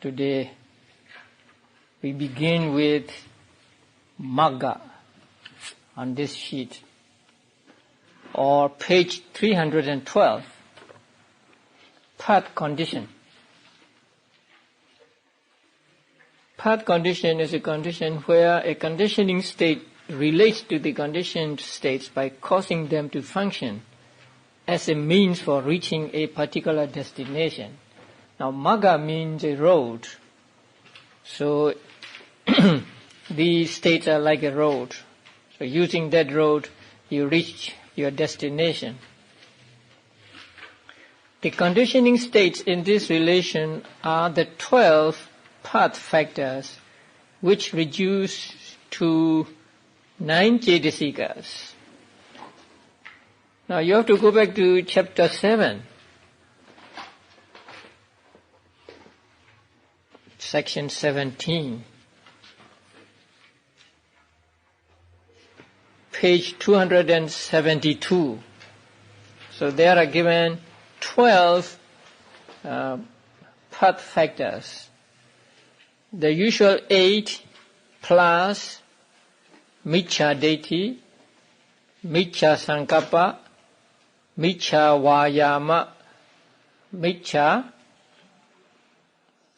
Today we begin with Magga on this sheet, or page 312, path condition. Path condition is a condition where a conditioning state relates to the conditioned states by causing them to function as a means for reaching a particular destination. Now, Magga means a road. So, these states are like a road. So, using that road, you reach your destination. The conditioning states in this relation are the 12 path factors, which reduce to 9 Cetasikas. Now, you have to go back to chapter 7. Section 17, page 272. So there are given 12 path factors. The usual 8 plus Miccha Detti, Miccha Sankappa, Miccha Vayama, Miccha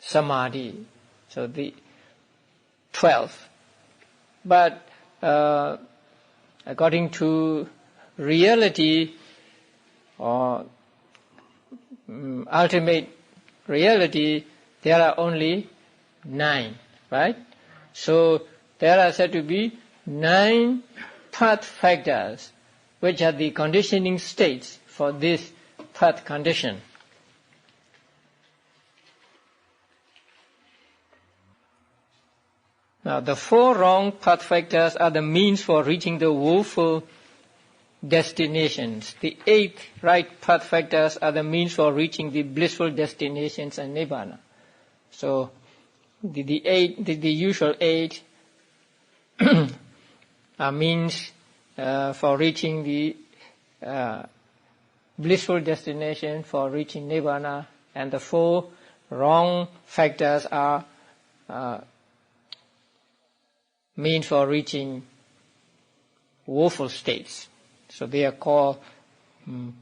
Samadhi. So the 12. But according to reality or ultimate reality, there are only 9, right? So there are said to be 9 path factors, which are the conditioning states for this path condition. Now, the 4 wrong path factors are the means for reaching the woeful destinations. The 8 right path factors are the means for reaching the blissful destinations and Nibbana. So, the usual 8 are means for reaching the blissful destination, for reaching Nibbana, and the 4 wrong factors are means for reaching woeful states. So they are called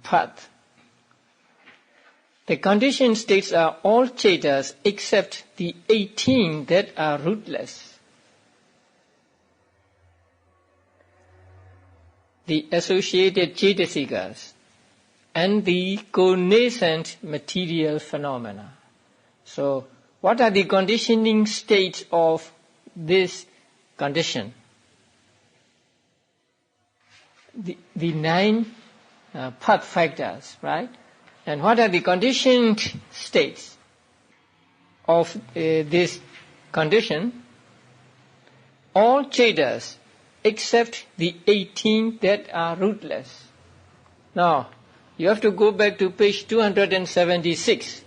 path. The conditioned states are all cetas except the 18 that are rootless. The associated cetasikas and the connascent material phenomena. So what are the conditioning states of this condition? The 9 path factors, right? And what are the conditioned states of this condition? All cetas except the 18 that are rootless. Now, you have to go back to page 276.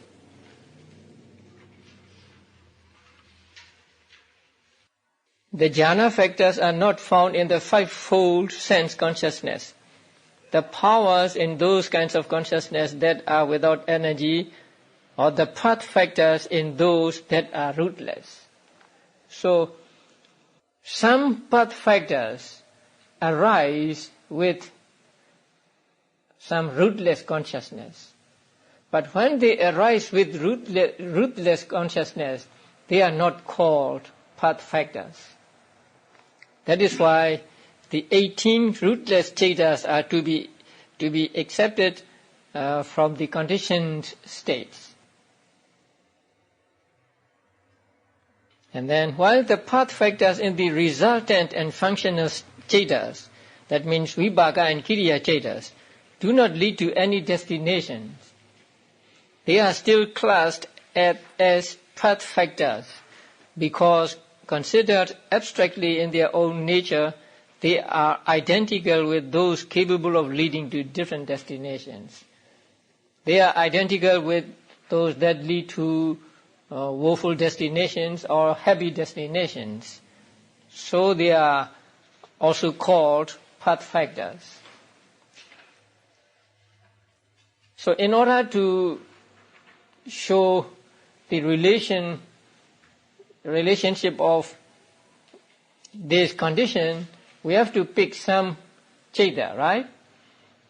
The jhana factors are not found in the 5-fold sense consciousness. The powers in those kinds of consciousness that are without energy, or the path factors in those that are rootless. So, some path factors arise with some rootless consciousness. But when they arise with rootless consciousness, they are not called path factors. That is why the 18 rootless cetas are to be accepted from the conditioned states. And then while the path factors in the resultant and functional cetas, that means vibhaka and kiriya cetas, do not lead to any destinations, they are still classed as path factors because considered abstractly in their own nature, they are identical with those capable of leading to different destinations. They are identical with those that lead to woeful destinations or happy destinations. So they are also called path factors. So in order to show the relation relationship of this condition, we have to pick some Chaita, right?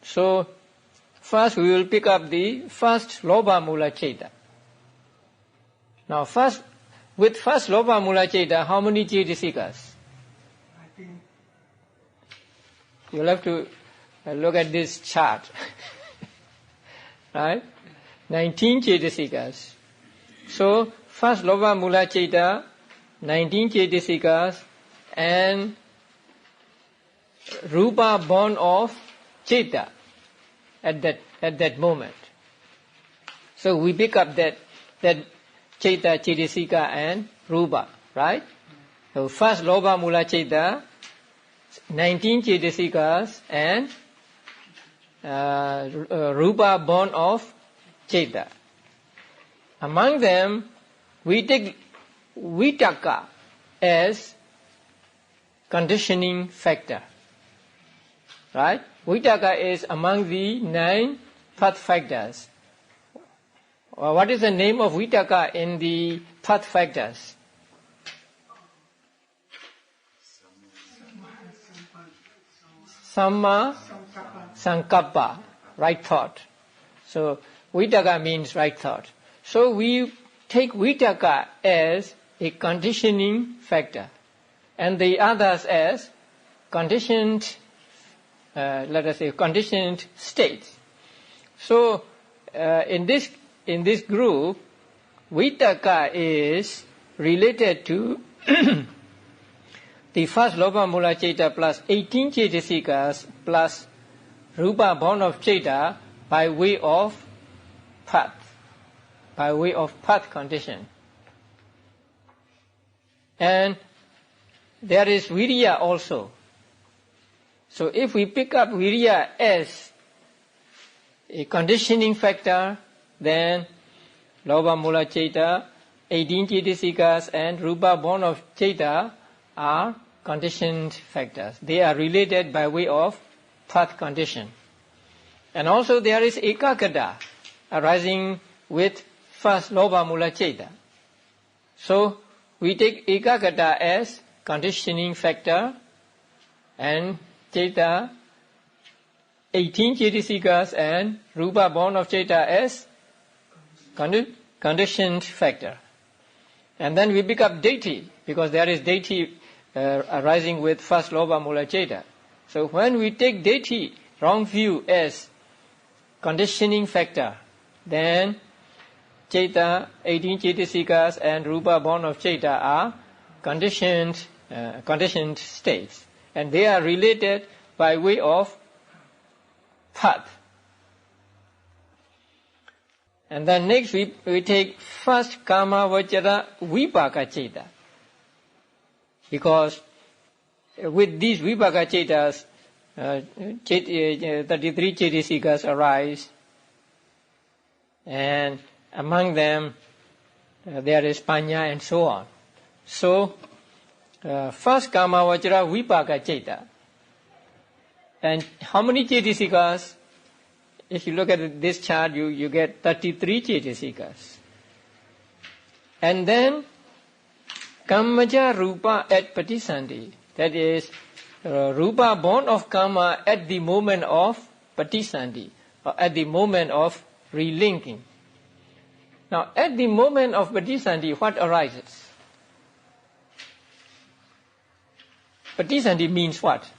So first we will pick up the first Lobha Mula Chaita. Now with first Lobha Mula Chaita, how many Chaitasikas? I think You'll have to look at this chart. Right? 19 Chaitasikas. So first Lobha Mula Chaita, 19 Chaitasikas, and Rupa born of Chaita at that moment. So we pick up that Chaita, Chaitasika and Rupa, right? So first Lobha Mula Chaita, 19 Chaitasikas and Rupa born of Chaita. Among them, we take Vitaka as conditioning factor. Right? Vitaka is among the 9 path factors. What is the name of Vitaka in the path factors? Samma Sankappa, right thought. So Vitaka means right thought. So we take Vitaka as a conditioning factor and the others as conditioned, let us say, conditioned states. So in this group, Vitaka is related to the first Lobha Mula Chaita plus 18 Chaitasikas plus Rupa born of Chaita by way of path condition. And there is Virya also. So if we pick up Virya as a conditioning factor, then Lobha Mula Chaita, 18 Chaitasikas and Rupa born of Chaita are conditioned factors. They are related by way of path condition. And also there is Ekakata arising with first Lobha Mula Chaita. So we take Ekakata as conditioning factor and Chaita, 18 Chaitasikas and Rupa born of Chaita as conditioned factor. And then we pick up deity, because there is deity arising with first Lobha Mula Chaita. So when we take deity, wrong view, as conditioning factor, then Chaita, 18 Chaitasikas and Rupa born of Chaita are conditioned states. And they are related by way of path. And then next we take first Kama Vachara Vipaka Chaita. Because with these Vipaka Chaitas, 33 Chaitasikas arise, and among them there is Panya and so on. So first Kama Vachara Vipaka Chaita. And how many Chaitasikas? If you look at this chart, you get 33 Chaitasikas. And then Kammaja Rupa at Patisandhi. That is, Rupa born of Kama at the moment of Patisandhi, or at the moment of relinking. Now, at the moment of Patisandhi, what arises? Patisandhi means what?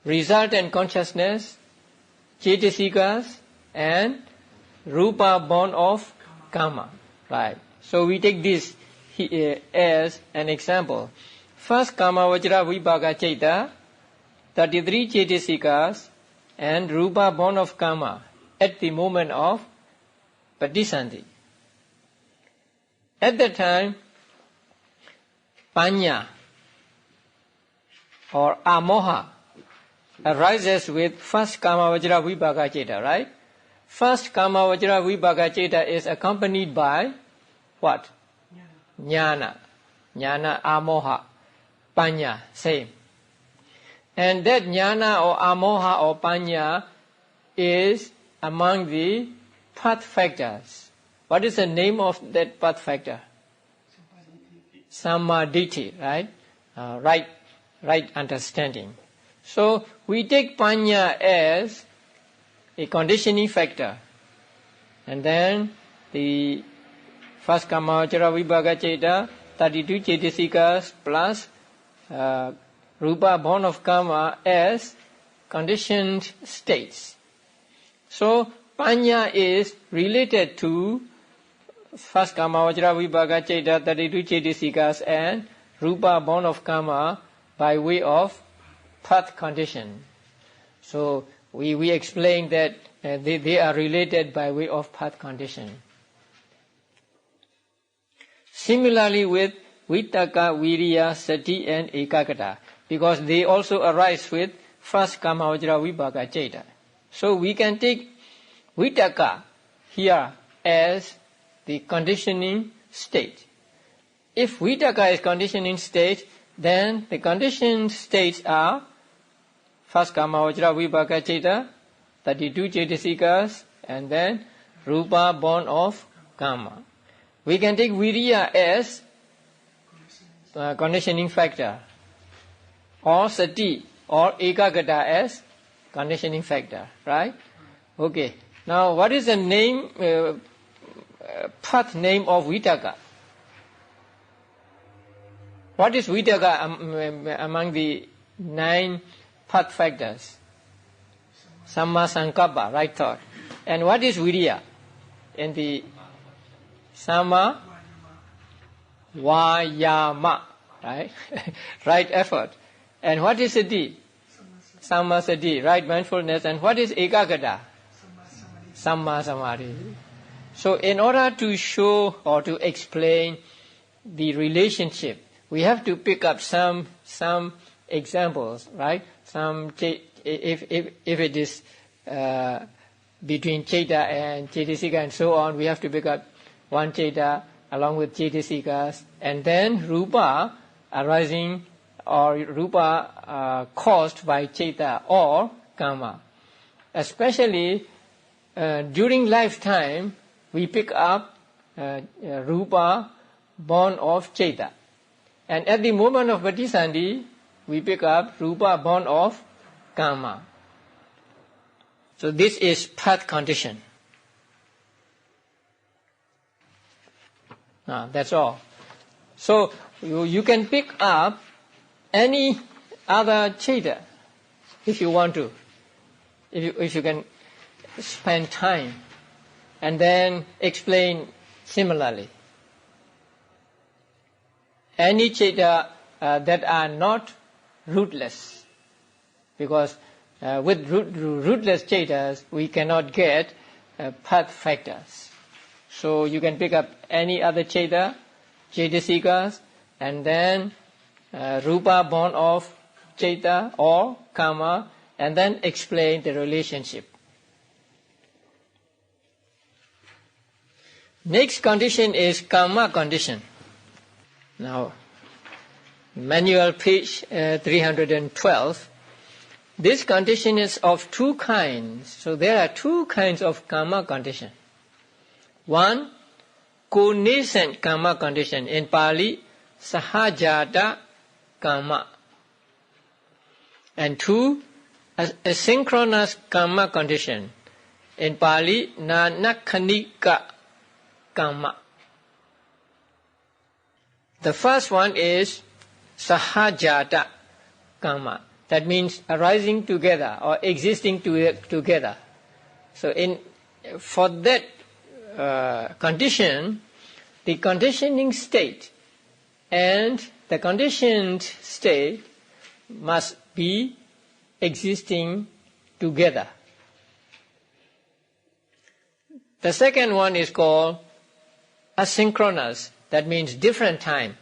Resultant consciousness, Chaitasikas, and Rupa born of Kama. Right. So we take this as an example. First Kama Vajra Vipaka Chaita, 33 Chaitasikas, and Rupa born of Kama at the moment of Patisandhi. At that time, Panya or Amoha arises with first Kama Vajra Vipaka Chaita, right? First Kama Vajra Vipaka Chaita is accompanied by what? Jnana. Jnana, Amoha, Panya, same. And that Jnana or Amoha or Panya is among the path factors. What is the name of that path factor? samadhi, right? Right understanding. So we take panya as a conditioning factor, and then the first kamavachara vibhaga ceta, 32 cetasikas plus rupa born of karma as conditioned states. So panya is related to first kamavachara vibhaga ceta, 32 cetasikas and rupa born of karma by way of path condition. So we explain that they are related by way of path condition. Similarly with Vittaka, Viriya, Sati and Ekagata, because they also arise with first kamavachara vibhaga ceta. So we can take Vittaka here as the conditioning state. If Vittaka is conditioning state, then the conditioned states are first kamavachara vibhaga ceta, 32 cetasikas, and then rupa born of karma. We can take viriya as conditioning factor, or sati or ekagata as conditioning factor, right? Okay. Now, what is the name, path name of Vittaka? What is Vittaka among the 9 path factors? Samma sankappa, right thought. And what is viriya? In the Samma vayama, right? Right effort. And what is sati? Samma sati, right mindfulness. And what is ekagata? Samma samadhi. So in order to show or to explain the relationship, we have to pick up some examples, right? If it is between ceta and cetasika and so on, we have to pick up one ceta along with cetasikas, and then rupa arising or rupa caused by ceta or karma. Especially during lifetime, we pick up rupa born of ceta. And at the moment of Patisandhi, we pick up rupa born of karma. So this is path condition. That's all. So you can pick up any other ceta if you want to, if you can spend time and then explain similarly. Any ceta that are not rootless, because with rootless cetas we cannot get path factors. So you can pick up any other ceta, cetasikas, and then rupa born of ceta or karma, and then explain the relationship. Next condition is karma condition. Now, manual page 312. This condition is of 2 kinds. So there are 2 kinds of karma condition. One, co-nascent karma condition. In Pali, sahajata karma. And 2, asynchronous karma condition. In Pali, nanakhanika karma. The first one is sahajata karma. That means arising together or existing together. So for that condition, the conditioning state and the conditioned state must be existing together. The second one is called asynchronous. That means different time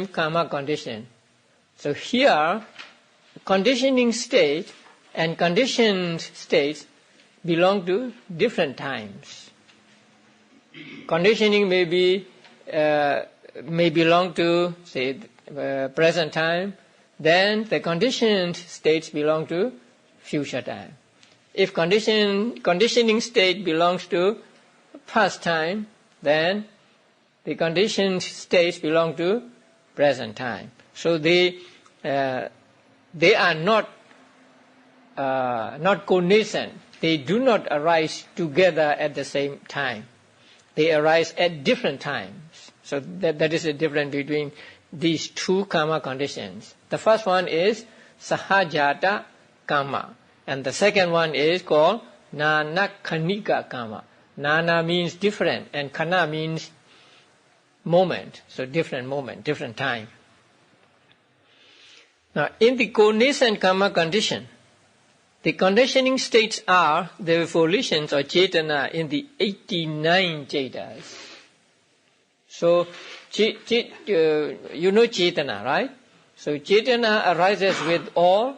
karma condition. So here, conditioning state and conditioned states belong to different times. Conditioning may belong to, say, present time. Then the conditioned states belong to future time. If conditioning state belongs to past time, then The conditioned states belong to present time. So they are not connascent. They do not arise together at the same time. They arise at different times. So that is the difference between these two karma conditions. The first one is sahajata karma, and the second one is called nanakhanika karma. Nana means different, and khana means moment. So different moment, different time. Now, in the connascent karma condition, the conditioning states are the volitions or cetana in the 89 cetas. So, you know cetana, right? So, cetana arises with all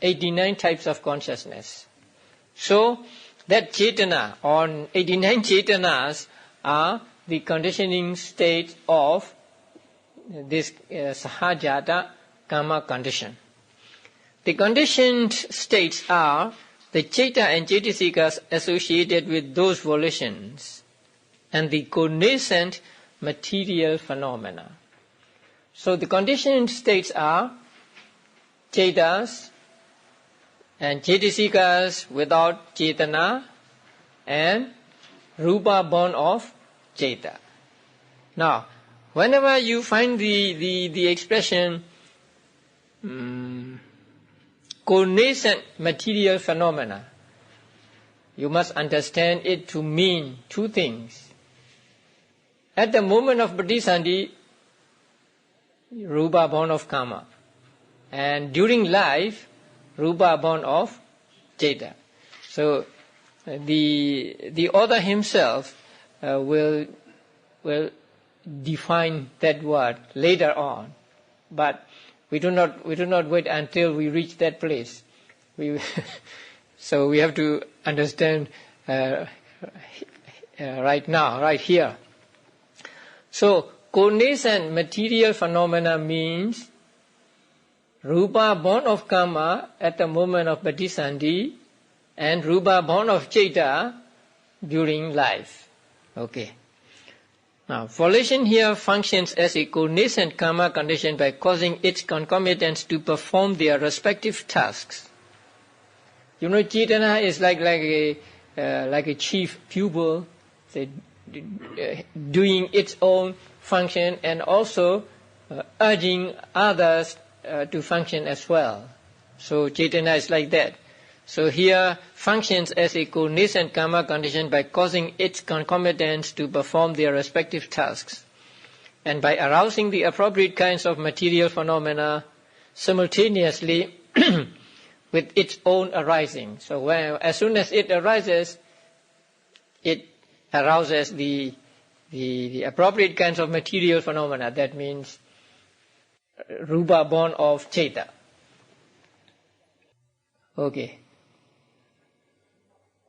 89 types of consciousness. So, that cetana, or 89 cetanas, are the conditioning states of this sahajata karma condition. The conditioned states are the ceta and cetasikas associated with those volitions and the connascent material phenomena. So the conditioned states are cetas and cetasikas without cetana and rupa born of ceta. Now, whenever you find the expression connascent material phenomena, you must understand it to mean two things. At the moment of Pradisandhi, rupa born of karma, and during life, rupa born of ceta. So the author himself will define that word later on, but we do not wait until we reach that place. So we have to understand right now, right here. So connascent material phenomena means rupa born of karma at the moment of Pradisandhi and rupa born of ceta during life. Okay. Now, volition here functions as a connascent karma condition by causing its concomitants to perform their respective tasks. You know, cetana is like a chief pupil, doing its own function and also urging others to function as well. So cetana is like that. So here functions as a connascent karma condition by causing its concomitants to perform their respective tasks and by arousing the appropriate kinds of material phenomena simultaneously with its own arising. So as soon as it arises, it arouses the appropriate kinds of material phenomena. That means rupa born of ceta. Okay.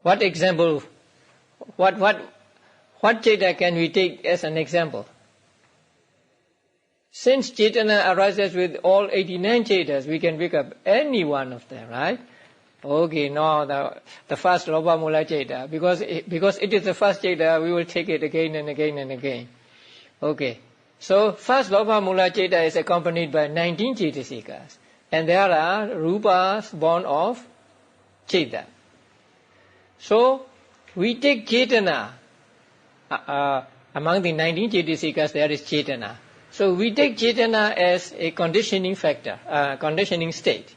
What example? What ceta can we take as an example? Since cetana arises with all 89 cetas, we can pick up any one of them, right? Okay, no, the first lopa mula ceta, because it is the first ceta, we will take it again and again and again. Okay, so first lopa mula ceta is accompanied by 19 cetasikas, and there are rupas born of ceta. So we take cetana. Among the 19 cetasikas, there is cetana. So we take cetana as a conditioning factor, conditioning state.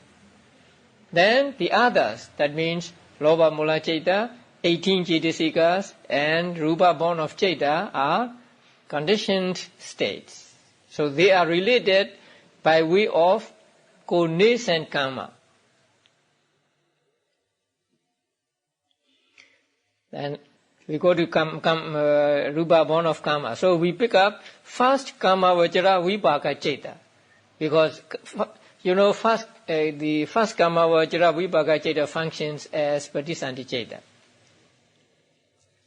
Then the others, that means lopa mula ceta, 18 cetasikas, and rupa born of ceta are conditioned states. So they are related by way of connascent karma. Then we go to rupa born of karma. So we pick up first karma vajra vipaka ceta, because the first karma vajra vipaka ceta functions as Pradisandhi ceta,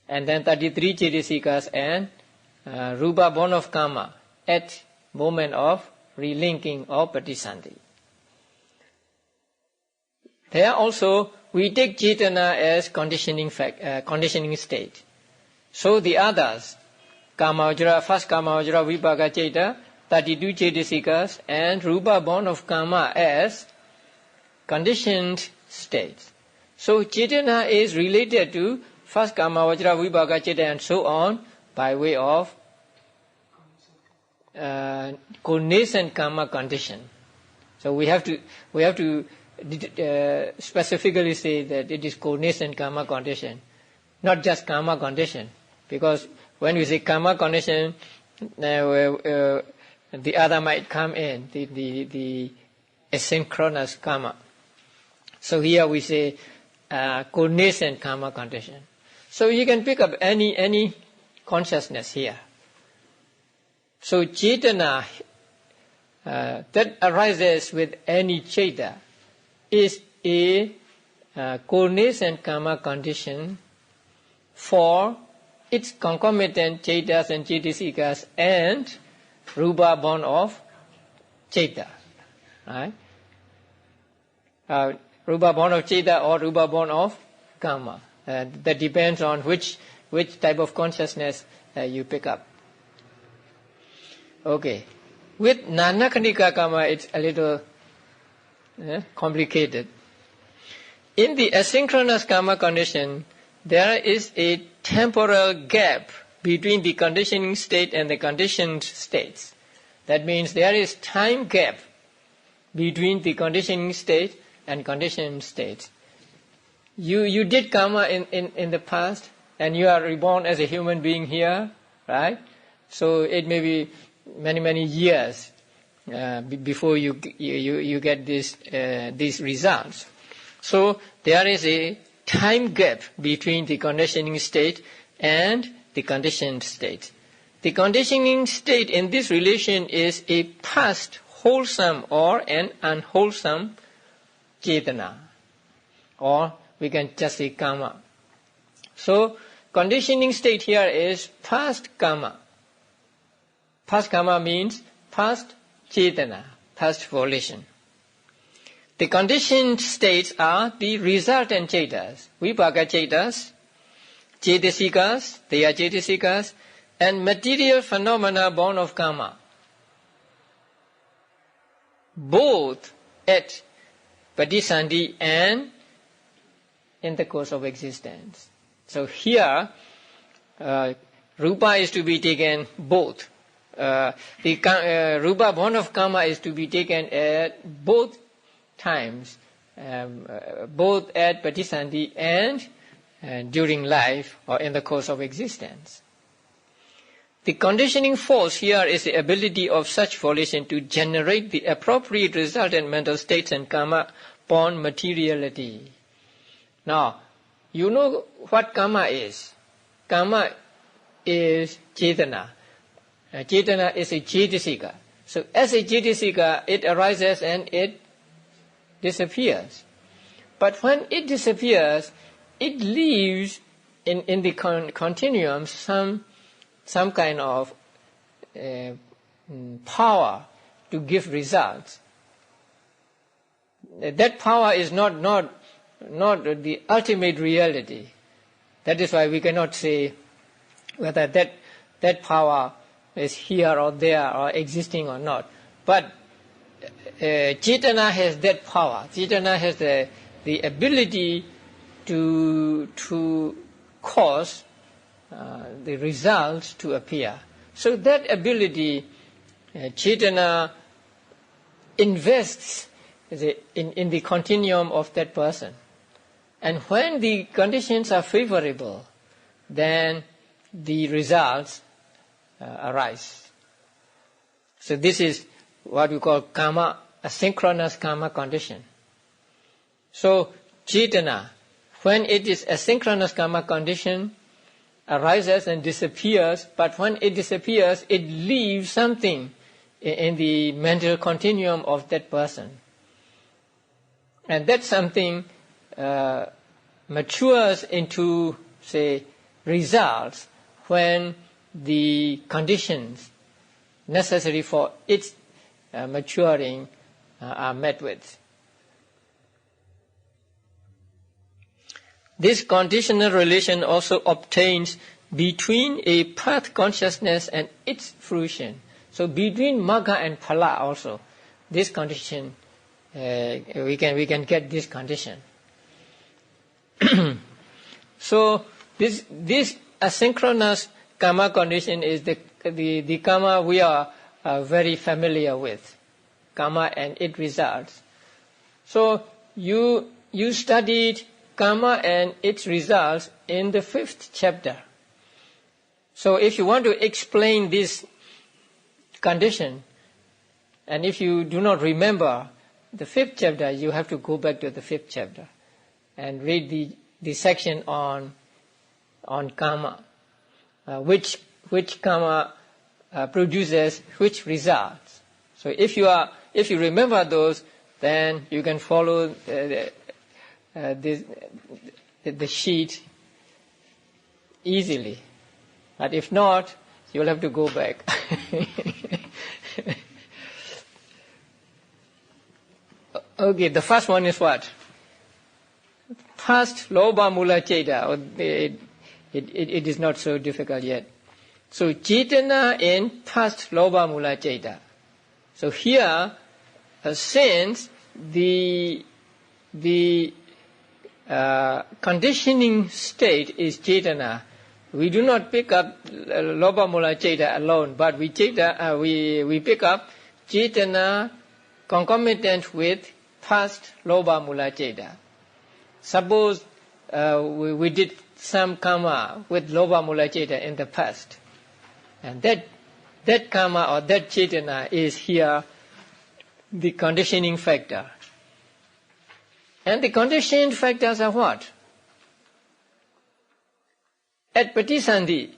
and then 33 cetasikas and rupa born of karma at moment of relinking of Pradisandhi. There also we take cetana as conditioning state. So the others, Kamavajra, first Kamavajra Vipaka Chaita, 32 Chaitasikas, and Rupa born of Kama as conditioned states. So Chaitana is related to first Kamavajra Vipaka Chaita and so on by way of cognizant karma condition. So we have to specifically say that it is cognizant karma condition, not just karma condition. Because when we say karma condition, the other might come in, the asynchronous karma. So here we say cognizant karma condition. So you can pick up any consciousness here. So Chaitana that arises with any Chaita is a cognizant karma condition for its concomitant Chaitas and Chaitasikas and Rupa born of Chaita. Right? Rupa born of Chaita or Rupa born of Kama. That depends on which type of consciousness you pick up. Okay. With Nanakhanika Kama, it's a little complicated. In the asynchronous karma condition, there is a temporal gap between the conditioning state and the conditioned states. That means there is time gap between the conditioning state and conditioned states. You did karma in the past, and you are reborn as a human being here, right? So it may be many years before you get these results. So there is a time gap between the conditioning state and the conditioned state. The conditioning state in this relation is a past wholesome or an unwholesome Chaitana, or we can just say karma. So conditioning state here is past karma. Past karma means past Chaitana, past volition. The conditioned states are the resultant Chaitas, Vipaka Chaitas, Chaitasikas, they are Chaitasikas, and material phenomena born of karma. Both at Patisandhi and in the course of existence. So here, Rupa is to be taken both. The Rupa born of karma is to be taken at both times, both at Patisandhi and during life or in the course of existence. The conditioning force here is the ability of such volition to generate the appropriate resultant mental states and karma upon materiality. Now, you know what karma is. Karma is Chaitana. Chaitana is a Chaitasika. So as a Chaitasika, it arises and it disappears. But when it disappears, it leaves in the continuum some kind of power to give results. That power is not the ultimate reality. That is why we cannot say whether that power is here or there or existing or not. But Chaitana has that power. Chaitana has the ability to cause the results to appear. So that ability, Chaitana invests in the continuum of that person. And when the conditions are favorable, then the results arise. So this is what we call karma, a synchronous karma condition. So Chaitana, when it is a synchronous karma condition, arises and disappears, but when it disappears, it leaves something in the mental continuum of that person. And that something matures into, say, results when the conditions necessary for its maturing are met with. This conditional relation also obtains between a path consciousness and its fruition. So between Magga and Phala also, this condition, we can get this condition. So this asynchronous karma condition is the karma we are very familiar with, karma and its results. So you studied karma and its results in the 5th chapter. So if you want to explain this condition, and if you do not remember the 5th chapter, you have to go back to the 5th chapter and read the section on karma, which karma produces which results. So if you remember those, then you can follow the sheet easily. But if not, you will have to go back. Okay, the first one is what? Past Lobha Mula Ceta. It is not so difficult yet. So Cetana in past Lobha Mula Ceta. So here, since the conditioning state is Cetana, we do not pick up Lobha Mula Ceta alone, but we pick up Cetana concomitant with past Lobha Mula Ceta. Suppose we did some karma with Lobha Mula Ceta in the past, and that karma or that Cetana is here the conditioning factor. And the conditioning factors are what? At Patisandhi,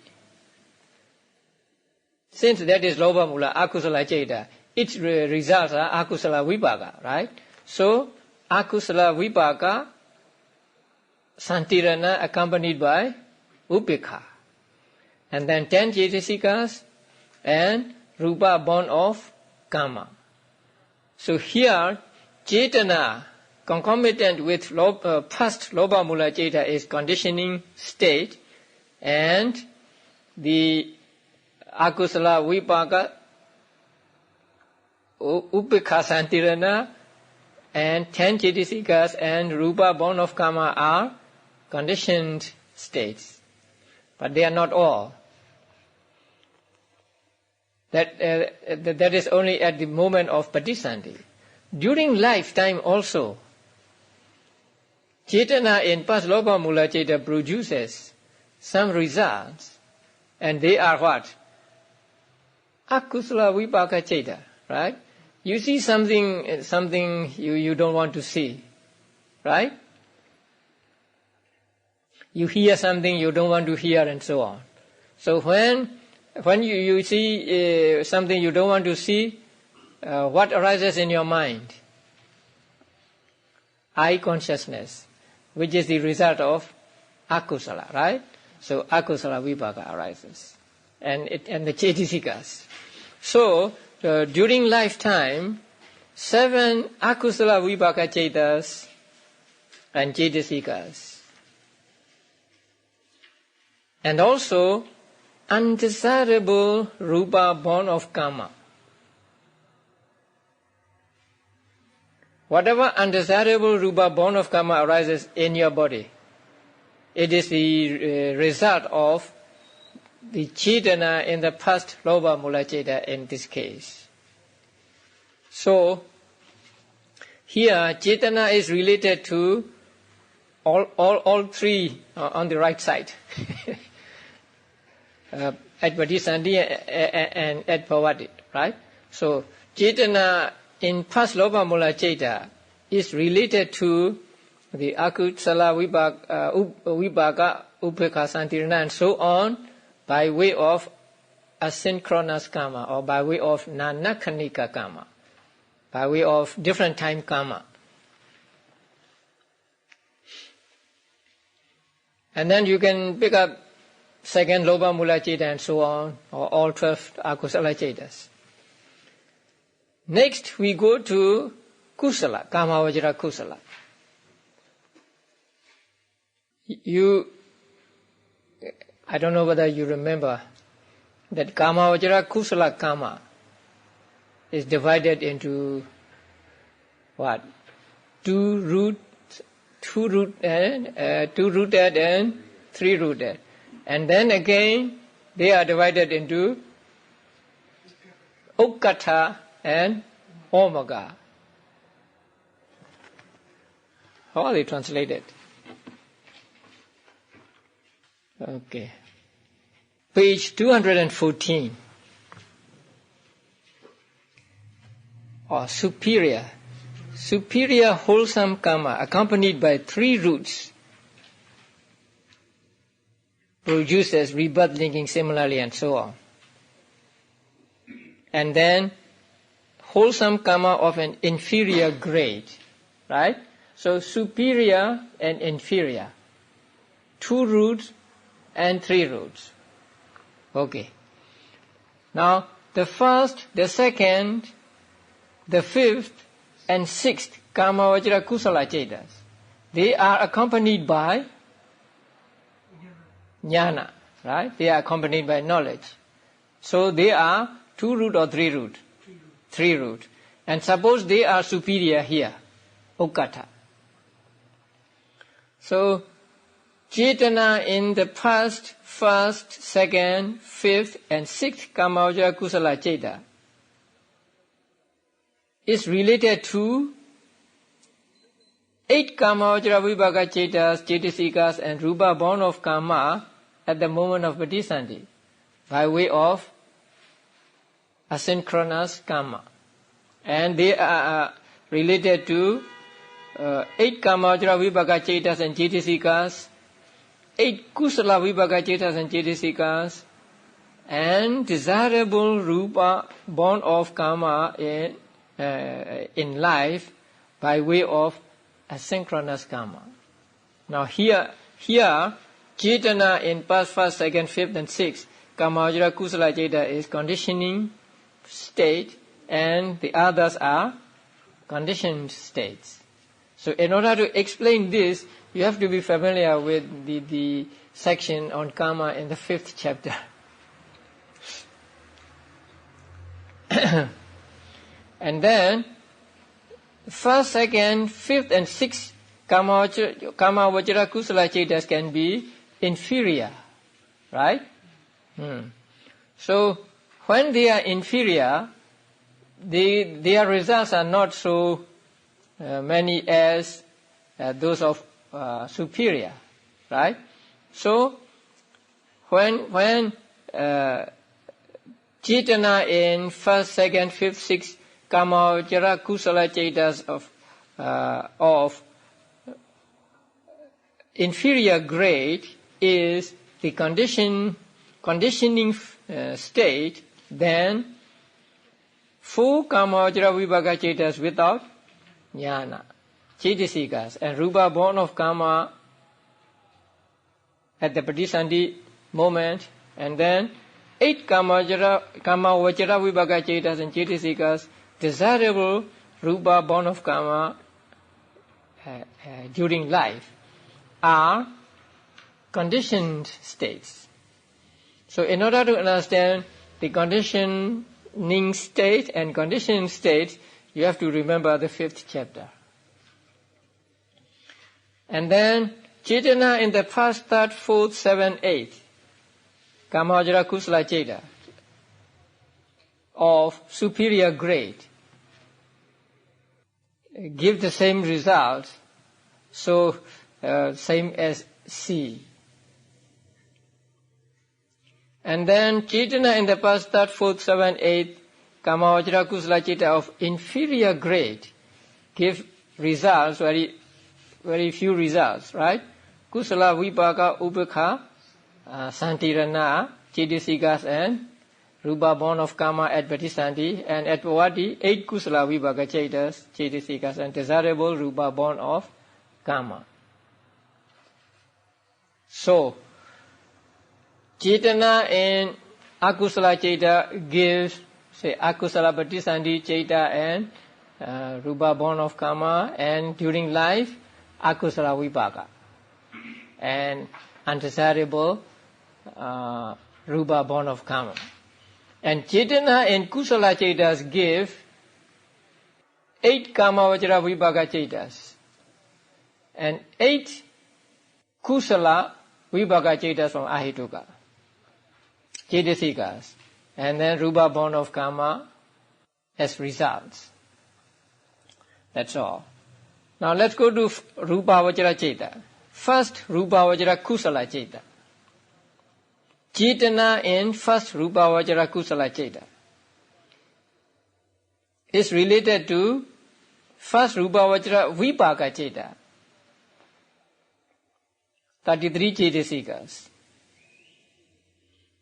since that is Lobha Mula, Akusala Ceta, its results are Akusala Vipaka, right? So, Akusala Vipaka, Santirana accompanied by Upekha. And then 10 Cetasikas and Rupa born of Kama. So here, Cetana concomitant with past Lobha Mula Ceta is conditioning state, and the Akusala Vipaka, Upekha Santirana, and 10 Cetasikas and Rupa born of Kama are conditioned states. But they are not all. That is only at the moment of Patisandhi. During lifetime also, Cetana in past Lobha Mula Ceta produces some results, and they are what? Akusala Vipaka Ceta, right? You see something you don't want to see, right? You hear something you don't want to hear, and so on. So when you see something you don't want to see, what arises in your mind? I consciousness, which is the result of akusala, right? So akusala vipaka arises, and the cetasikas. So during lifetime, 7 akusala vipaka cetas and cetasikas, and also undesirable rupa born of karma. Whatever undesirable rupa born of karma arises in your body, it is the result of the cetana in the past lobha mula ceta in this case. So here cetana is related to all three on the right side. At Patisandhi and at Bhavati, right? So cetana in past lobha mula ceta is related to the akusala vipaka, upekha, santirana, and so on, by way of asynchronous karma, or by way of nanakhanika karma, by way of different time karma. And then you can pick up second lobha mula ceta and so on, or all 12 akusala cetas. Next we go to kusala, kama vajra kusala. I don't know whether you remember that Kama Vajra Kusala Kama is divided into what? Two rooted and three rooted. And then again they are divided into Ukkata and Omaga. How are they translated? Okay. Page 214. Or superior wholesome karma accompanied by three roots produces rebirth linking similarly and so on. And then wholesome karma of an inferior grade, right? So superior and inferior, 2 roots and 3 roots. Okay. Now the first, the second, the fifth and sixth Kama Vajra Kusala Chetas, they are accompanied by jnana, right? They are accompanied by knowledge. So they are 2 root or 3 root? 3 root. And suppose they are superior here, Ukkata. So Chetana in the past, first, second, fifth and sixth Kama Vajra Kusala Cheta is related to 8 Kama Vajra Vibhaga Chetas, Chetasikas and Rupa born of Karma at the moment of Patisandhi by way of asynchronous Karma. And they are related to 8 Kama Vajra Vibhaga Chetas and Chetasikas, 8 Kusala Vibhaga Chetas and Chetasikas, and desirable Rupa born of Karma in life by way of asynchronous karma. Now here, Chetana in past, first, second, fifth and sixth, Kama Vajra Kusala Cheta is conditioning state and the others are conditioned states. So in order to explain this, you have to be familiar with the section on karma in the 5th chapter. And then, first, second, fifth and sixth Kama Vajra Kusala Chetas can be inferior, right? So, when they are inferior, their results are not so many as those of superior, right? So, when Chetana in first, second, fifth, sixth Kama Vajra Kusala Chetas of inferior grade is the conditioning state, then 4 Kama Vajra Vibhaga Chetas without jnana, Chetasikas, and Rupa born of Karma at the Patisandhi moment, and then 8 Kama Vajra Vibhaga Chetas and Chetasikas, desirable Rupa born of Karma during life, are conditioned states. So in order to understand the conditioning state and conditioning states, you have to remember the 5th chapter. And then Chetana in the past, third, fourth, seventh, eighth Kama Vajra Kusala Cheta of superior grade give the same result, so same as C. And then Chetana in the past, third, fourth, seventh, eighth Kama Vajra Kusala Cheta of inferior grade give results, very few results, right? Kusala Vibhaga Ubekha Santirana Chetasikas and Rupa born of Karma at Patisandhi, and at Pavati 8 Kusala Vibhaga Chetas, Chetasikas and desirable Rupa born of Karma. So Chetana in Akusala Cheta gives, say, Akusala Patisandhi Cheta and Rupa born of Karma, and during life Akusala Vibhaga and undesirable Rupa born of karma. And Cetana and Kusala Cetas give 8 Kamavajra Vibhaga Cetas and 8 Kusala Vibhaga Cetas from Ahituka, Cetasikas, and then Rupa born of karma as results. That's all. Now let's go to Rupa Vajra Ceta. First Rupa Vajra Kusala Ceta. Cetana in first Rupa Vajra Kusala Ceta is related to first Rupa Vajra Vibhaga Ceta, 33 Cetasikas,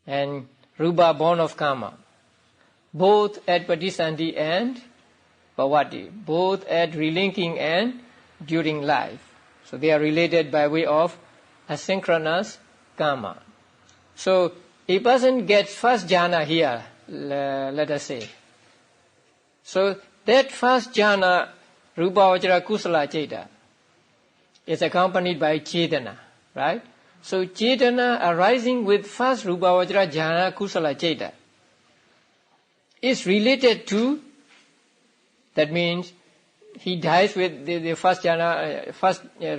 and Rupa born of karma, both at Patisandhi and Bhavati, both at relinking and during life. So they are related by way of asynchronous karma. So a person gets first jhana here, let us say. So that first jhana, Rupa Vajra Kusala Ceta, is accompanied by Cetana, right? So Cetana arising with first Rupa Vajra jhana Kusala Ceta is related to, that means he dies with the first jhana,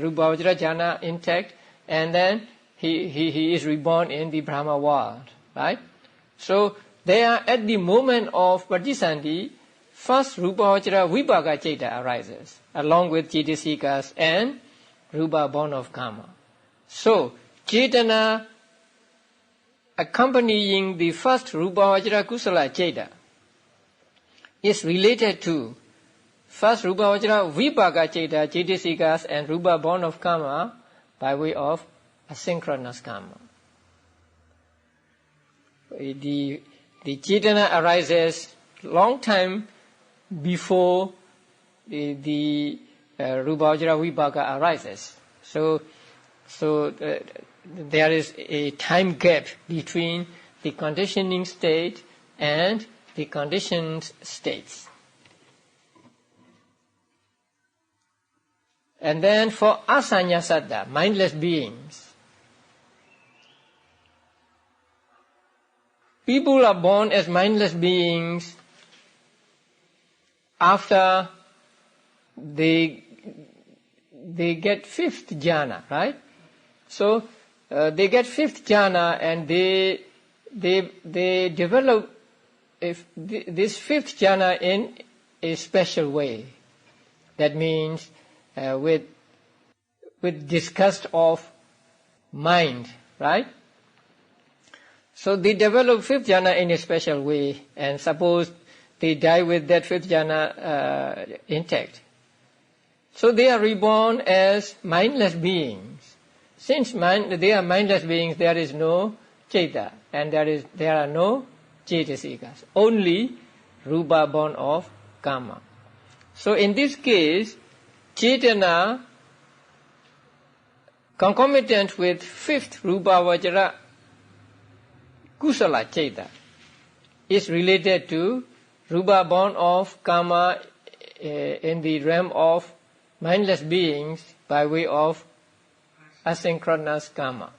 Rupa Vajra jhana intact, and then he is reborn in the Brahma world, right? So they are at the moment of Patisandhi, first Rupa Vajra Vibhaga Ceta arises, along with Cetasikas and Rupa born of karma. So Cetana accompanying the first Rupa Vajra Kusala Ceta is related to first Rupa Vajra Vibhaga Ceta, Cetasikas and Rupa born of karma by way of asynchronous karma. The Cetana arises long time before the Rupa Vajra Vibhaga arises. So there is a time gap between the conditioning state and the conditioned states. And then for asanya saddha, mindless beings, people are born as mindless beings after they get fifth jhana, right? So they get fifth jhana and they develop this fifth jhana in a special way. That means with disgust of mind, right? So they develop fifth jhana in a special way, and suppose they die with that fifth jhana intact. So they are reborn as mindless beings. Since they are mindless beings, there is no Ceta, and there are no Cetasikas, only Rupa born of karma. So in this case, Cetana concomitant with fifth Rupa Vajra Kusala Ceta is related to Rupa born of karma in the realm of mindless beings by way of asynchronous karma.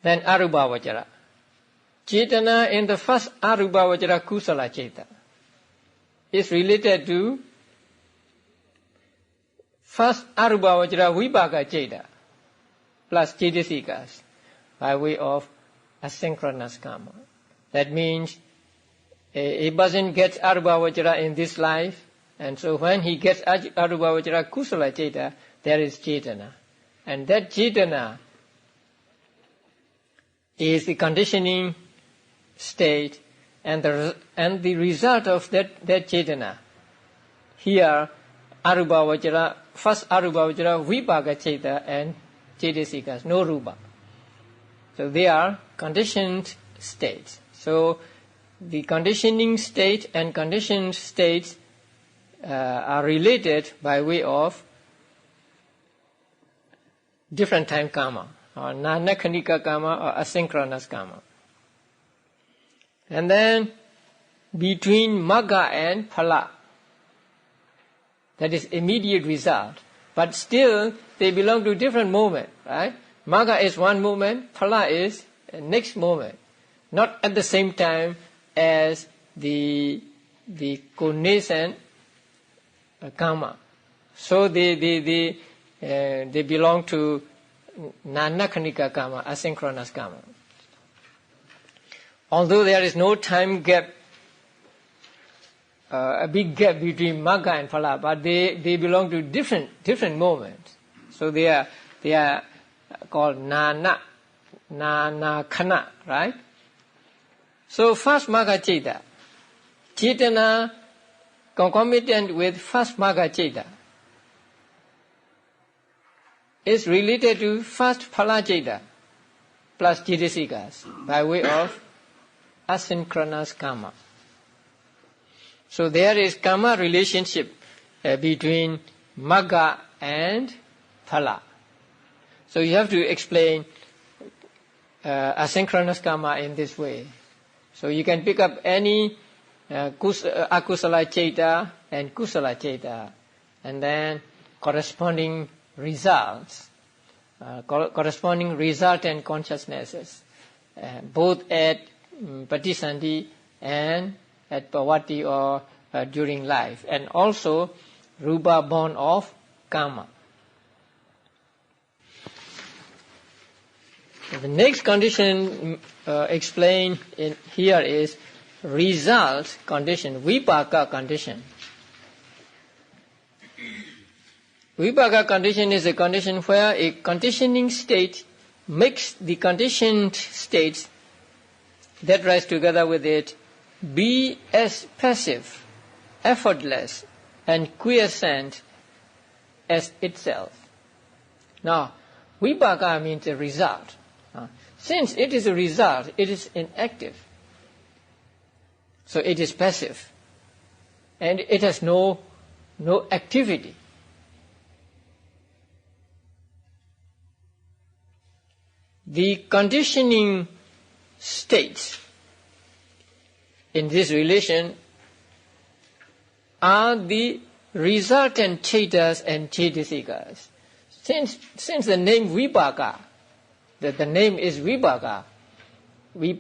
Then Arupa Vajra. Cetana in the first Arupa Vajra Kusala Ceta is related to first Arupa Vajra Vibhaga Ceta plus Cetasikas by way of asynchronous karma. That means a person gets Arupa Vajra in this life, and so when he gets Arupa Vajra Kusala Ceta, there is Cetana. And that Cetana is the conditioning state and the result of that Cetana. Here, Arupa Vajra, first Arupa Vajra Vibhaga Ceta and Cetasikas, no Rupa. So they are conditioned states. So the conditioning state and conditioned states are related by way of different time karma, or nanakhanika karma, or asynchronous karma. And then between magga and phala, that is immediate result, but still they belong to different moment, right? Magga is one moment, phala is next moment, not at the same time as the cognizant karma. So they belong to nanakhanika karma, asynchronous karma. Although there is no time gap, a big gap between magga and phala, but they belong to different moments. So they are called nanakhana, right? So first magga ceta, cetana concomitant with first magga ceta is related to first phala ceta plus cetasikas by way of asynchronous karma. So there is karma relationship between magga and phala. So you have to explain asynchronous karma in this way. So you can pick up any akusala ceta and kusala ceta, and then corresponding results, corresponding resultant consciousnesses, both at Patisandhi and at Pavati or during life, and also rupa born of karma. The next condition explained in here is result condition, vipaka condition. Vipaka condition is a condition where a conditioning state makes the conditioned states that rise together with it be as passive, effortless, and quiescent as itself. Now, vipaka means a result. Since it is a result, it is inactive. So it is passive. And it has no activity. The conditioning states in this relation are the resultant cetas and cetasikas. Since the name vipaka, that the name is vipaka, we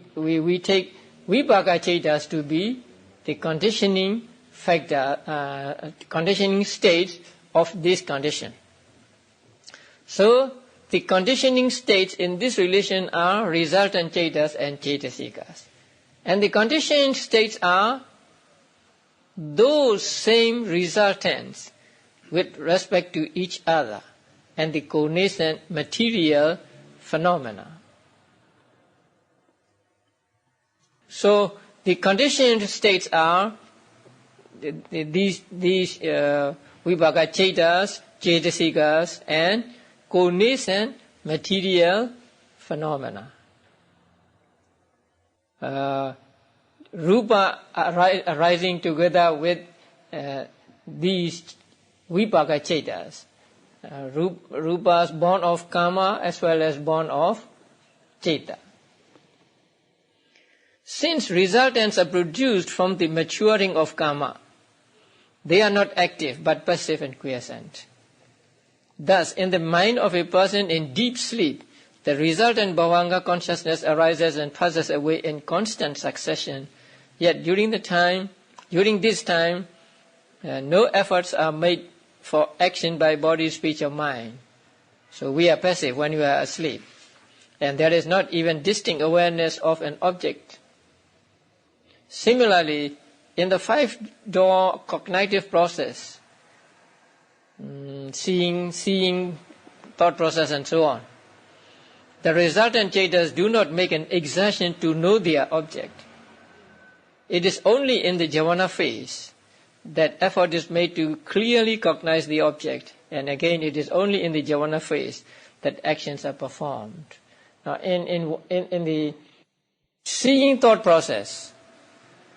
take vipaka cetas to be the conditioning factor, conditioning states of this condition. So the conditioning states in this relation are resultant cetas and cetasikas. And the conditioning states are those same resultants with respect to each other and the cognizant material phenomena. So the conditioned states are these vipaka cetas, cetasikas, and cognizant material phenomena. Rupa arising together with these vipaka cetas. Rupas born of karma as well as born of ceta. Since resultants are produced from the maturing of karma, they are not active but passive and quiescent. Thus, in the mind of a person in deep sleep, the resultant bhavanga consciousness arises and passes away in constant succession. Yet during this time, no efforts are made for action by body, speech, or mind. So we are passive when we are asleep. And there is not even distinct awareness of an object. Similarly, in the 5-door cognitive process, seeing, thought process and so on, the resultant cetas do not make an exertion to know their object. It is only in the jhana phase that effort is made to clearly cognize the object, and again it is only in the jhana phase that actions are performed. Now in the seeing thought process,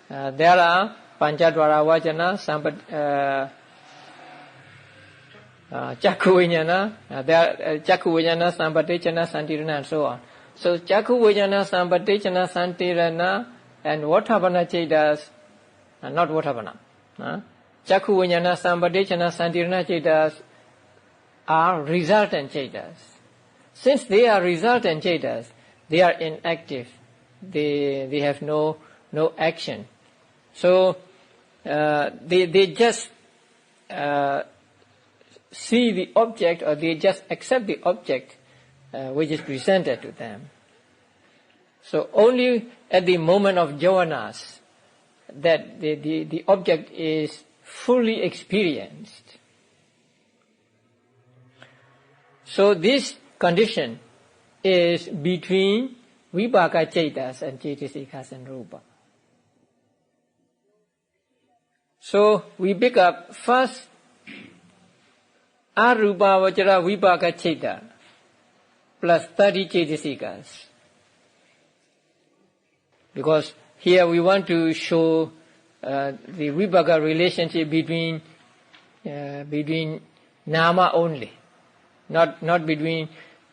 there are panchadvara vajana, chakku vijnana, chakku vijnana, sampatechana, santirana, and so on. So chakku vijnana, sampatechana, santirana, and vatabhana cetas, not vatabhana. Chakku vijnana, sampatechana, santirana cetas are resultant cetas. Since they are resultant cetas, they are inactive. They have no action. So they just see the object, or they just accept the object which is presented to them. So only at the moment of jhanas that the object is fully experienced. So this condition is between vipaka cetas and cetasikas and rupa. So we pick up first arupa vajra vipaka ceta plus 30 cetasikas. Because here we want to show the vipaka relationship between nama only, not between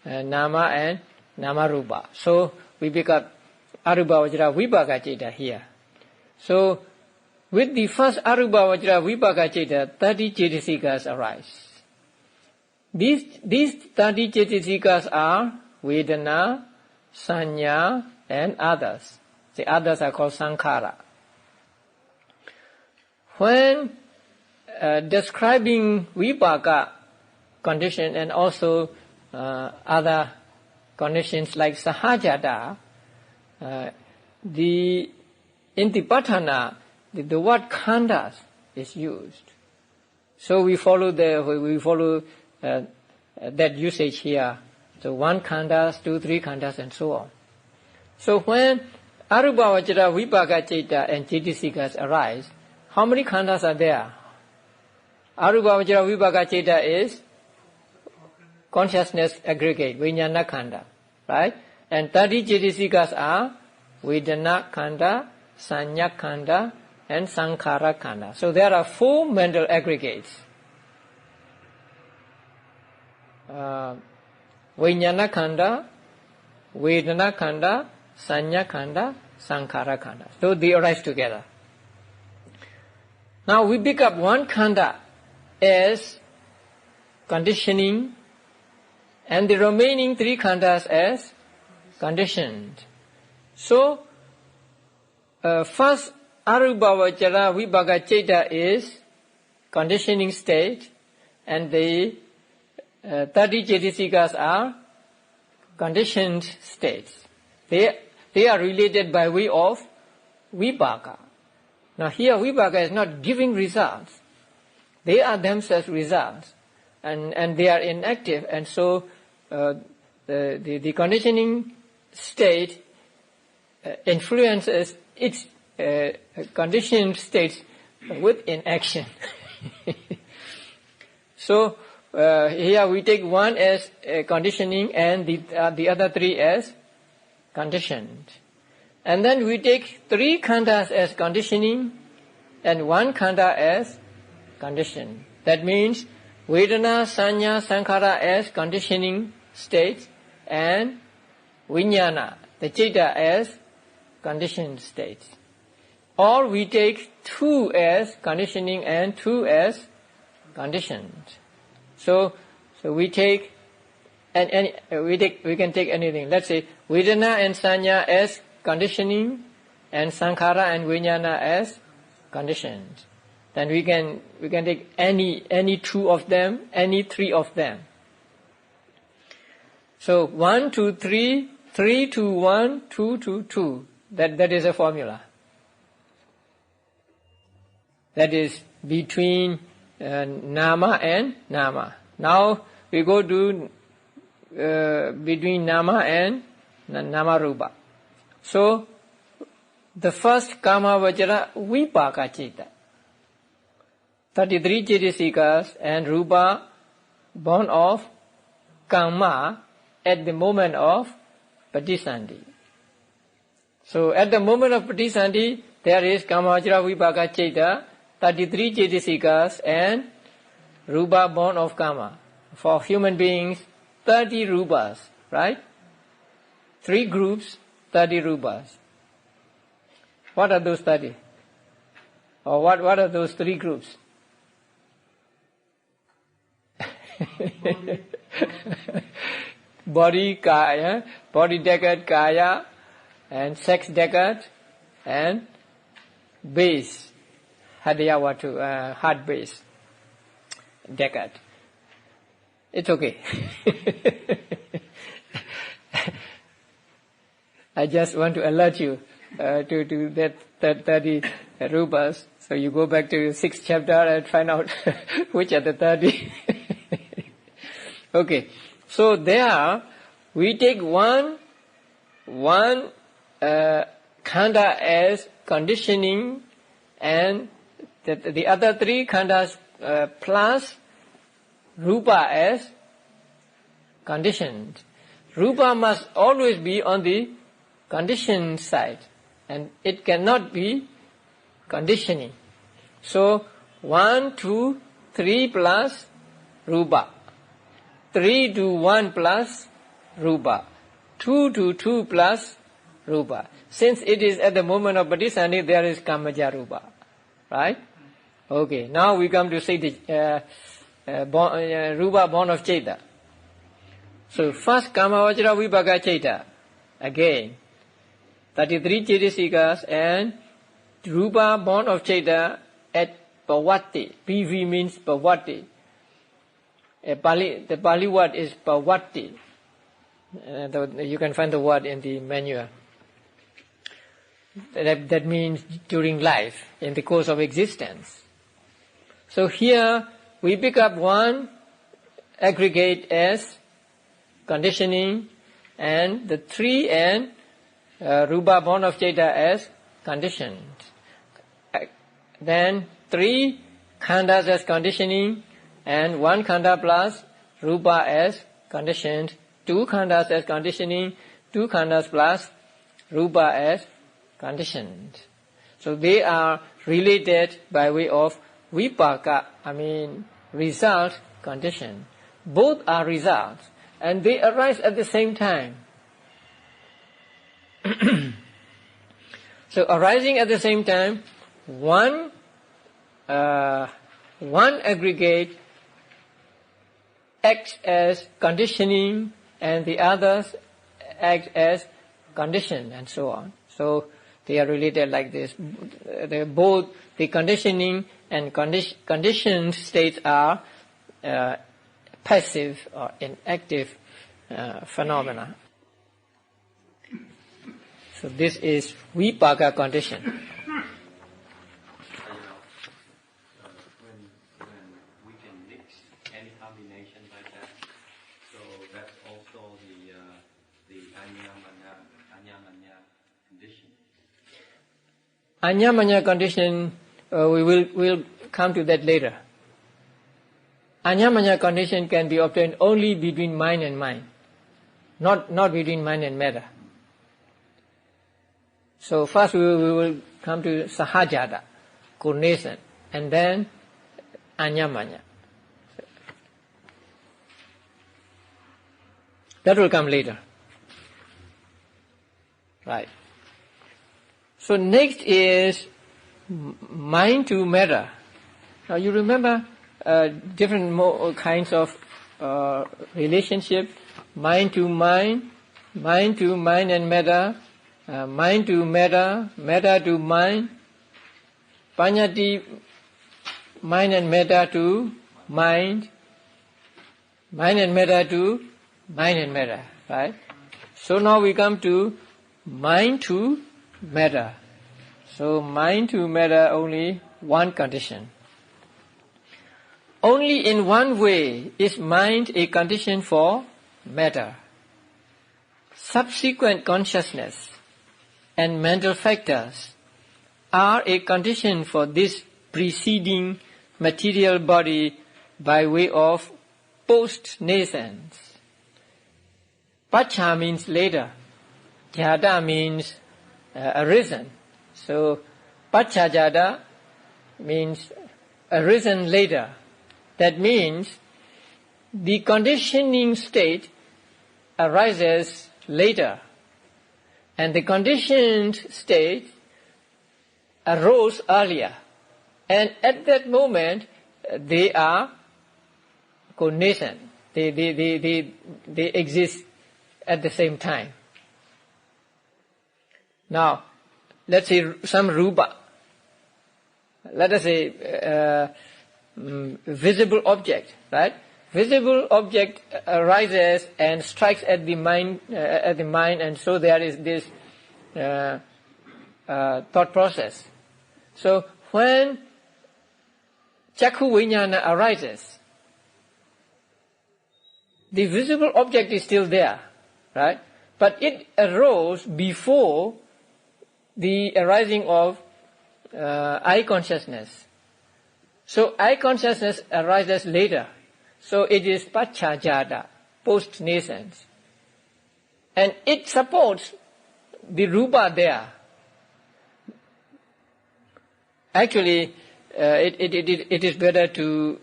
nama and namarupa. So we pick up arupa vajra vipaka ceta here. So with the first arupa vajra vipaka ceta, 30 cetasikas arise. These 30 cetasikas are Vedana, Sanya, and others. The others are called Sankhara. When describing vipaka condition and also other conditions like sahajata, in the patthana, the word khandas is used. So we follow that usage here. So 1 khandas, 2, 3 khandas, and so on. So when arupa vajra vipaka ceta and cetasikas arise, how many khandas are there? Arupa vajra vipaka ceta is consciousness aggregate, vijnana khanda, right? And 30 cetasikas are vedana khanda, sanya khanda, and sankhara khanda. So there are 4 mental aggregates. Vijnana khanda, vedana khanda, sanya khanda, sankhara khanda. So they arise together. Now we pick up 1 khanda as conditioning and the remaining 3 khandas as conditioned. So first arupa vajra vipaka ceta is conditioning state, and the 30 cetasikas are conditioned states. They are related by way of vipaka. Now here vipaka is not giving results. They are themselves results, and they are inactive, and so the conditioning state influences its conditioned states with inaction. So here we take 1 as conditioning and the other 3 as conditioned. And then we take 3 khandas as conditioning and 1 khanda as conditioned. That means Vedana, Sanya, Sankhara as conditioning states and Vijnana, the Citta, as conditioned states. Or we take 2 as conditioning and 2 as conditioned. So we take we can take anything. Let's say Vedana and Sanya as conditioning and Sankhara and Vijnana as conditioned. Then we can take any 2 of them, any 3 of them. So 1 to 3, 3 to 1, 2 to 2. That is a formula. That is between nama and nama. Now we go to between nama and namarupa. So the first kama vajra vipaka citta. 33 cetasikas and rupa born of kama at the moment of patisandhi. So at the moment of patisandhi, there is kama vajra vipaka citta, 33 cetasikas and rupa born of kama. For human beings, 30 rupas, right? 3 groups, 30 rupas. What are those 30? Or what are those 3 groups? Body kaya, body decade kaya, and sex decade, and base, hadayawatu, heart base decade. It's okay. I just want to alert you to that 30 rupas. So you go back to 6th chapter and find out which are the 30. Okay. So there we take one khanda as conditioning, and the other 3 khandas plus rupa as conditioned. Rupa must always be on the conditioned side, and it cannot be conditioning. So 1, 2, 3 plus rupa, 3 to 1 plus rupa, 2 to 2 plus rupa. Since it is at the moment of Patisani, there is Kamaja rupa, right? Okay, now we come to say the rupa born of Chaita. So first Kamavajra Vibhaga Chaita, again 33 Chaitasikas and rupa born of Chaita at Pavati. PV means Pavati. The Pali word is Pavati. You can find the word in the manual. That means during life, in the course of existence. So here we pick up one aggregate as conditioning, and the 3 and rupa born of Chaita as conditioned. Then 3 khandas as conditioning, and 1 khanda plus rupa as conditioned, 2 khandas as conditioning, 2 khandas plus rupa as conditioned. So they are related by way of vipaka, result, condition. Both are results, and they arise at the same time. So arising at the same time, one aggregate acts as conditioning, and the others act as condition, and so on. So they are related like this. They're both the conditioning and conditioned states are passive or inactive phenomena. So this is vipaka condition. When we can mix any combination like that, so that's also the anyamanya condition. Anyamanya condition, we'll come to that later. Anyamanya condition can be obtained only between mind and mind, not between mind and matter. So first we will come to sahajata, coordination, and then anyamanya. That will come later. Right. So next is mind to matter. Now you remember different kinds of relationship: mind to mind and matter, mind to matter, matter to mind, panyati, mind and matter to mind and matter to mind and matter, right? So now we come to mind to matter. So mind to matter, only one condition. Only in one way is mind a condition for matter. Subsequent consciousness and mental factors are a condition for this preceding material body by way of post-nascence. Pacha means later. Jada means arisen. So pacha jada means arisen later. That means the conditioning state arises later, and the conditioned state arose earlier, and at that moment they are co-nascent. They exist at the same time. Now, let's say some rupa. Let us say visible object, right? Visible object arises and strikes at the mind, and so there is this thought process. So when Chakhu Vijnana arises, the visible object is still there, right? But it arose before the arising of eye consciousness. So eye consciousness arises later. So it is Pachajada, post-nascence. And it supports the rupa there. Actually, it is better to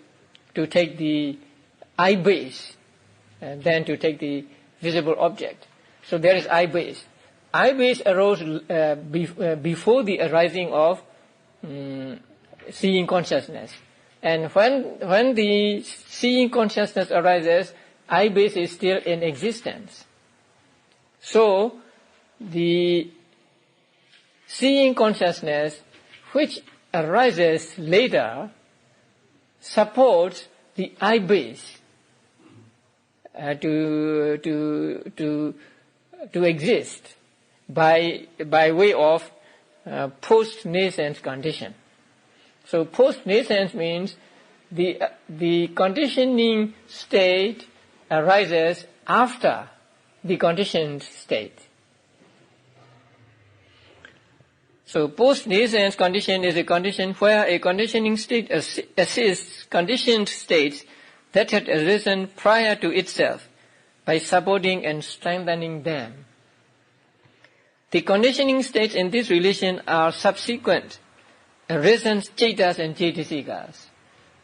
take the eye base than to take the visible object. So there is eye base. Eye base arose before the arising of seeing consciousness. And when the seeing consciousness arises, eye base is still in existence. So the seeing consciousness, which arises later, supports the eye base to exist by way of post-nascence condition. So post-nascence means the conditioning state arises after the conditioned state. So post-nascence condition is a condition where a conditioning state assists conditioned states that had arisen prior to itself by supporting and strengthening them. The conditioning states in this relation are subsequent arisen cetas and cetasikas.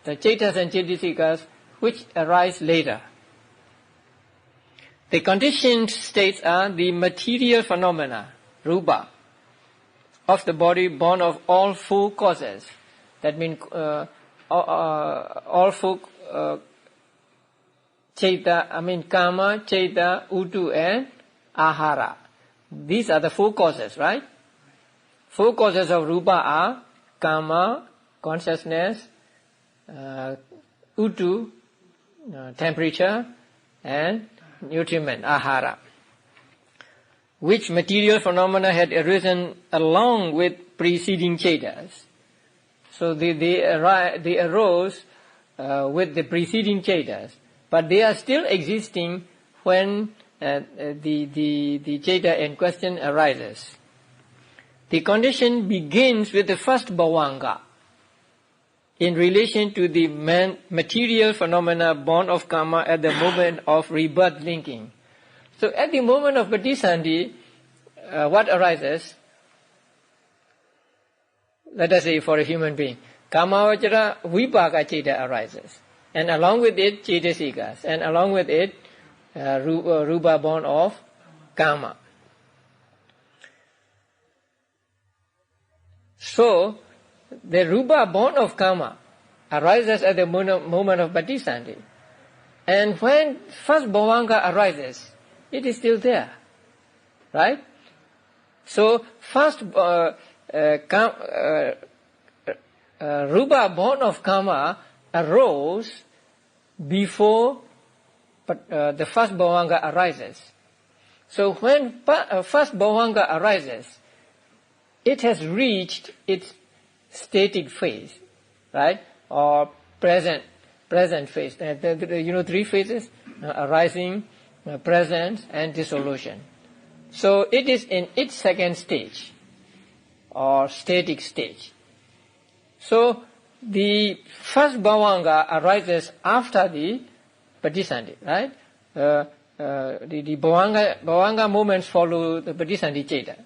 The cetas and cetasikas which arise later. The conditioned states are the material phenomena, rupa, of the body born of all four causes. That means all four kama, ceta, utu and ahara. These are the four causes, right? Four causes of rupa are kama, consciousness, utu, temperature, and nutriment, ahara, which material phenomena had arisen along with preceding chetas. So they arose with the preceding chetas, but they are still existing when the cheta in question arises. The condition begins with the first bhavanga in relation to the material phenomena born of karma at the moment of rebirth linking. So at the moment of patisandhi, what arises? Let us say for a human being, kamavachara vipaka cheta arises, and along with it cetasikas, and along with it rupa born of karma. So the rupa born of karma arises at the moment of patisandhi, and when first bhavanga arises, it is still there, right? So first rupa born of karma arose before the first bhavanga arises. So when first bhavanga arises, it has reached its static phase, right? Or present phase. Three phases: arising, presence, and dissolution. So it is in its second stage, or static stage. So the first bhavanga arises after the patisandhi, right? The bhavanga moments follow the patisandhi cheta.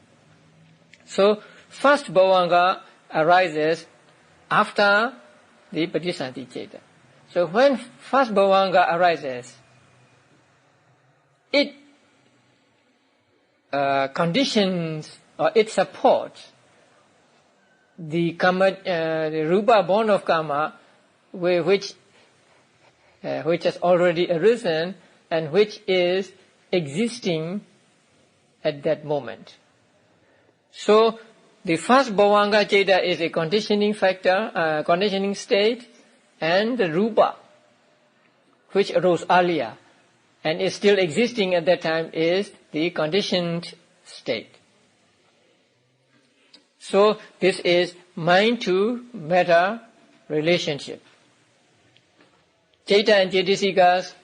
So first bhavanga arises after the patisandhi cheta. So when first bhavanga arises, it conditions or it supports the rupa born of karma, which which has already arisen and which is existing at that moment. So the first bhavanga Chaita is a conditioning factor, conditioning state, and the rupa, which arose earlier and is still existing at that time, is the conditioned state. So this is mind to matter relationship. Chaita and Chaitasikas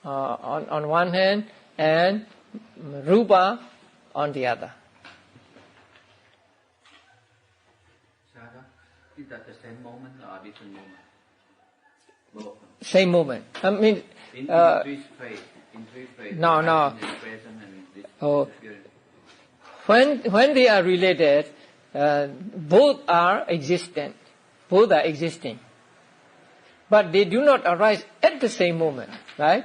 on one hand and rupa on the other. Is that the same moment or different moment? Both. Same moment. I mean, In three phases. No. In the present and this experience. When they are related, both are existent. Both are existing. But they do not arise at the same moment, right?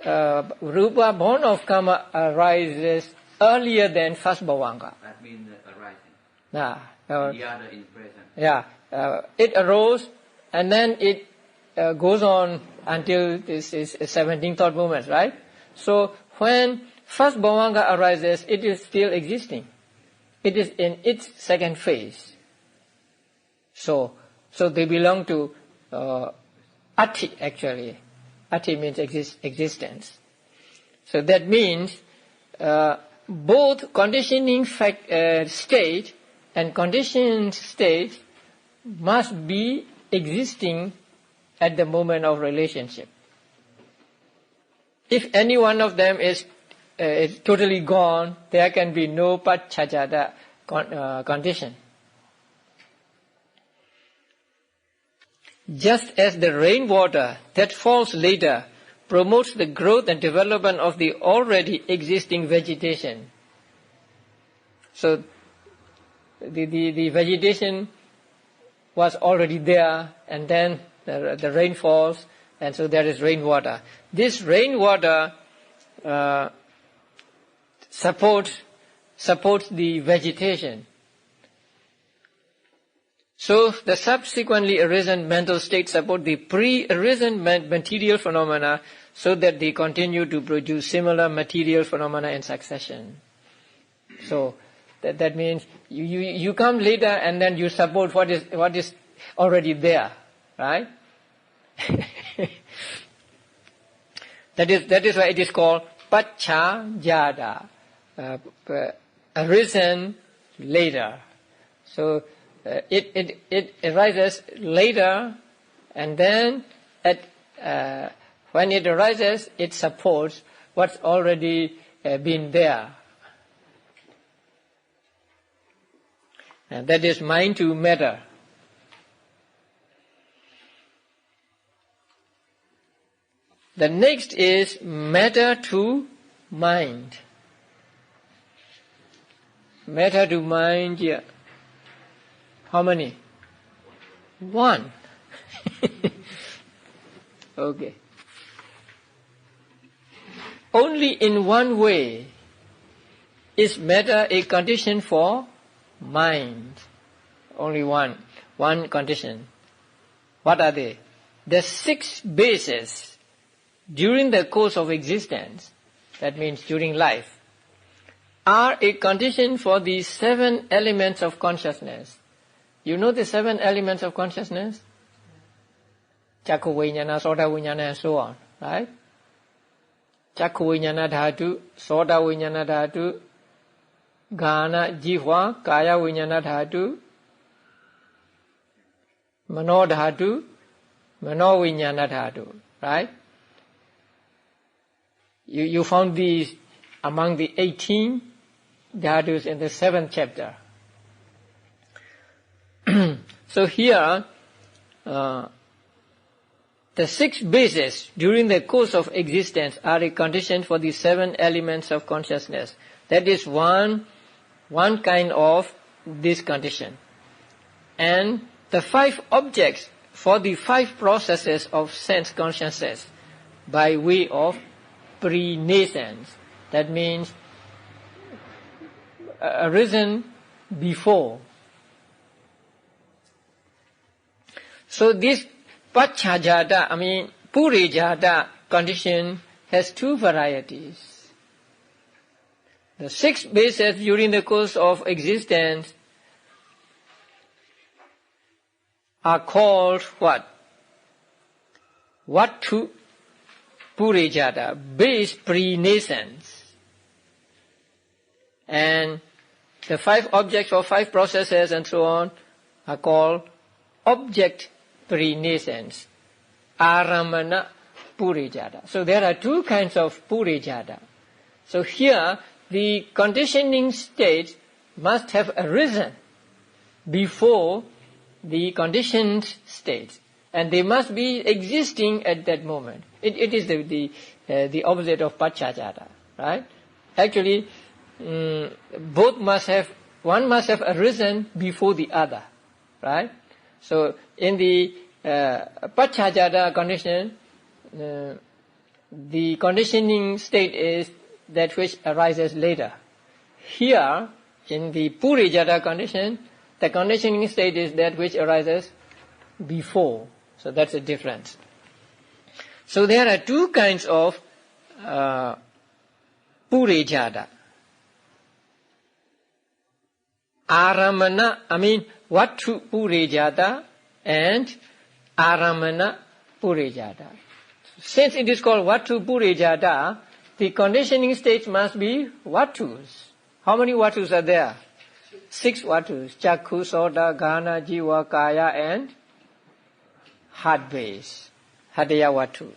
Rupa, born of karma, arises earlier than first bhavanga. That means arising. The other in present. Yeah, it arose and then it goes on until this is 17 thought movements, right? So when first bhavanga arises, it is still existing. It is in its second phase. So they belong to ati actually. Ati means existence. So that means both conditioning state and conditioned state must be existing at the moment of relationship. If any one of them is totally gone, there can be no pachachada condition. Just as the rainwater that falls later promotes the growth and development of the already existing vegetation. So the vegetation was already there, and then the rain falls, and so there is rainwater. This rainwater supports the vegetation. So the subsequently arisen mental states support the pre-arisen material phenomena, so that they continue to produce similar material phenomena in succession. So that means you come later and then you support what is already there, right? That is why it is called Pachajada, arisen later. So it arises later, and then when it arises, it supports what's already been there. And that is mind to matter. The next is matter to mind. Matter to mind, yeah. How many? One. Okay. Only in one way is matter a condition for mind. Only one condition. What are they? The 6 bases during the course of existence, that means during life, are a condition for the 7 elements of consciousness. You know the 7 elements of consciousness? Chakku Vijnana, Sota Vijnana, and so on, right? Chakku Vijnana Dhatu, Sota Vijnana Dhatu, Ghana, Jihva, Kaya Vijnana Dhatu, Mano Dhatu, Mano Vijnana Dhatu, right? You found these among the 18 dhatus in the 7th chapter. So here, the 6 bases during the course of existence are a condition for the 7 elements of consciousness. That is one kind of this condition. And the 5 objects for the 5 processes of sense consciousness by way of pre-nascence. That means arisen before. So this Pachajata, Purijata condition has two varieties. The 6 bases during the course of existence are called what? Vatu Purijata, base pre-nascence. And the 5 objects or 5 processes and so on are called object pre-nascence, Aramana Purijata. So there are 2 kinds of Purijata. So here the conditioning state must have arisen before the conditioned state, and they must be existing at that moment. It is the opposite of Pachajata, right? Actually, both must have, one must have arisen before the other, right? So in the Pachajata condition, the conditioning state is that which arises later. Here, in the Purijata condition, the conditioning state is that which arises before. So that's the difference. So there are 2 kinds of Purijata. Aramana, Vatu Purijata and Aramana Purijata. Since it is called Vatu Purijata, the conditioning states must be Vatus. How many Vatus are there? 6 Vatus. Chakku, Sota, Ghana, Jiva, Kaya and heart base. Hadaya Vatu.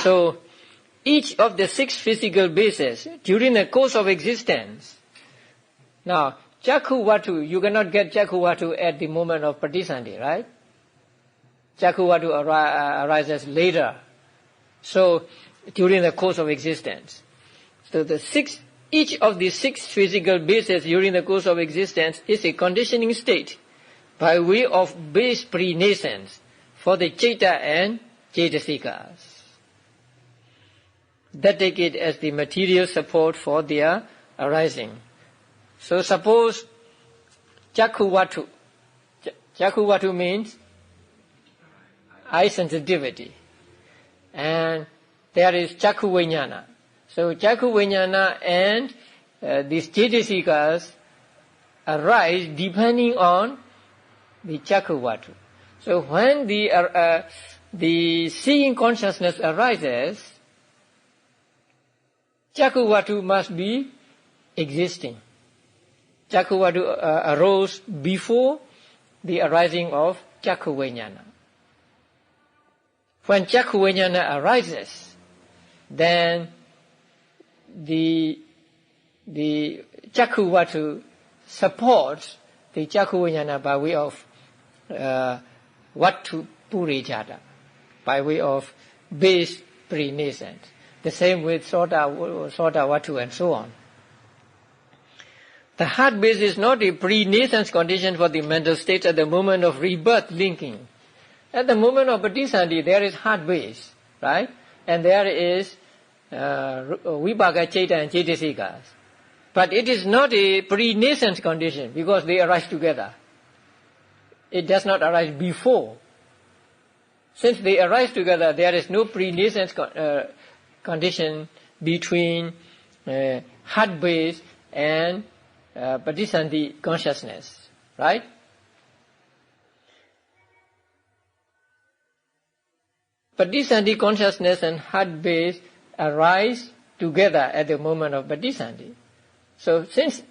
So, each of the 6 physical bases during the course of existence. Now, Chakku Vatu, you cannot get Chakku Vatu at the moment of Pratisandhi, right? Chakku Vatu arises later. So, during the course of existence. So each of the 6 physical bases during the course of existence is a conditioning state by way of base pre-nascence for the Chaita and Chaitasikas. That take it as the material support for their arising. So suppose Chakku Vatu. Chakku Vatu means eye sensitivity. And there is Chakku Vijnana. So Chakku Vijnana and these Chaitasikas arise depending on the Chakku Vatu. So when the seeing consciousness arises, Chakku Vatu must be existing. Chakku Vatu arose before the arising of Chakku Vijnana. When Chakku Vijnana arises, then the Chakku Vatu supports the Chakku Vijnana by way of Vatu Purijata, by way of base pre-nascent. The same with Sota Vatu and so on. The heart base is not a pre-nascence condition for the mental states at the moment of rebirth linking. At the moment of Pratisandhi, there is heart base, right? And there is Vipaka Chaita and Chaitasikas. But it is not a pre-nascence condition because they arise together. It does not arise before. Since they arise together, there is no pre-nascence condition between heart base and Pratisandhi consciousness, right? Pratisandhi consciousness and heart base arise together at the moment of Pratisandhi. So since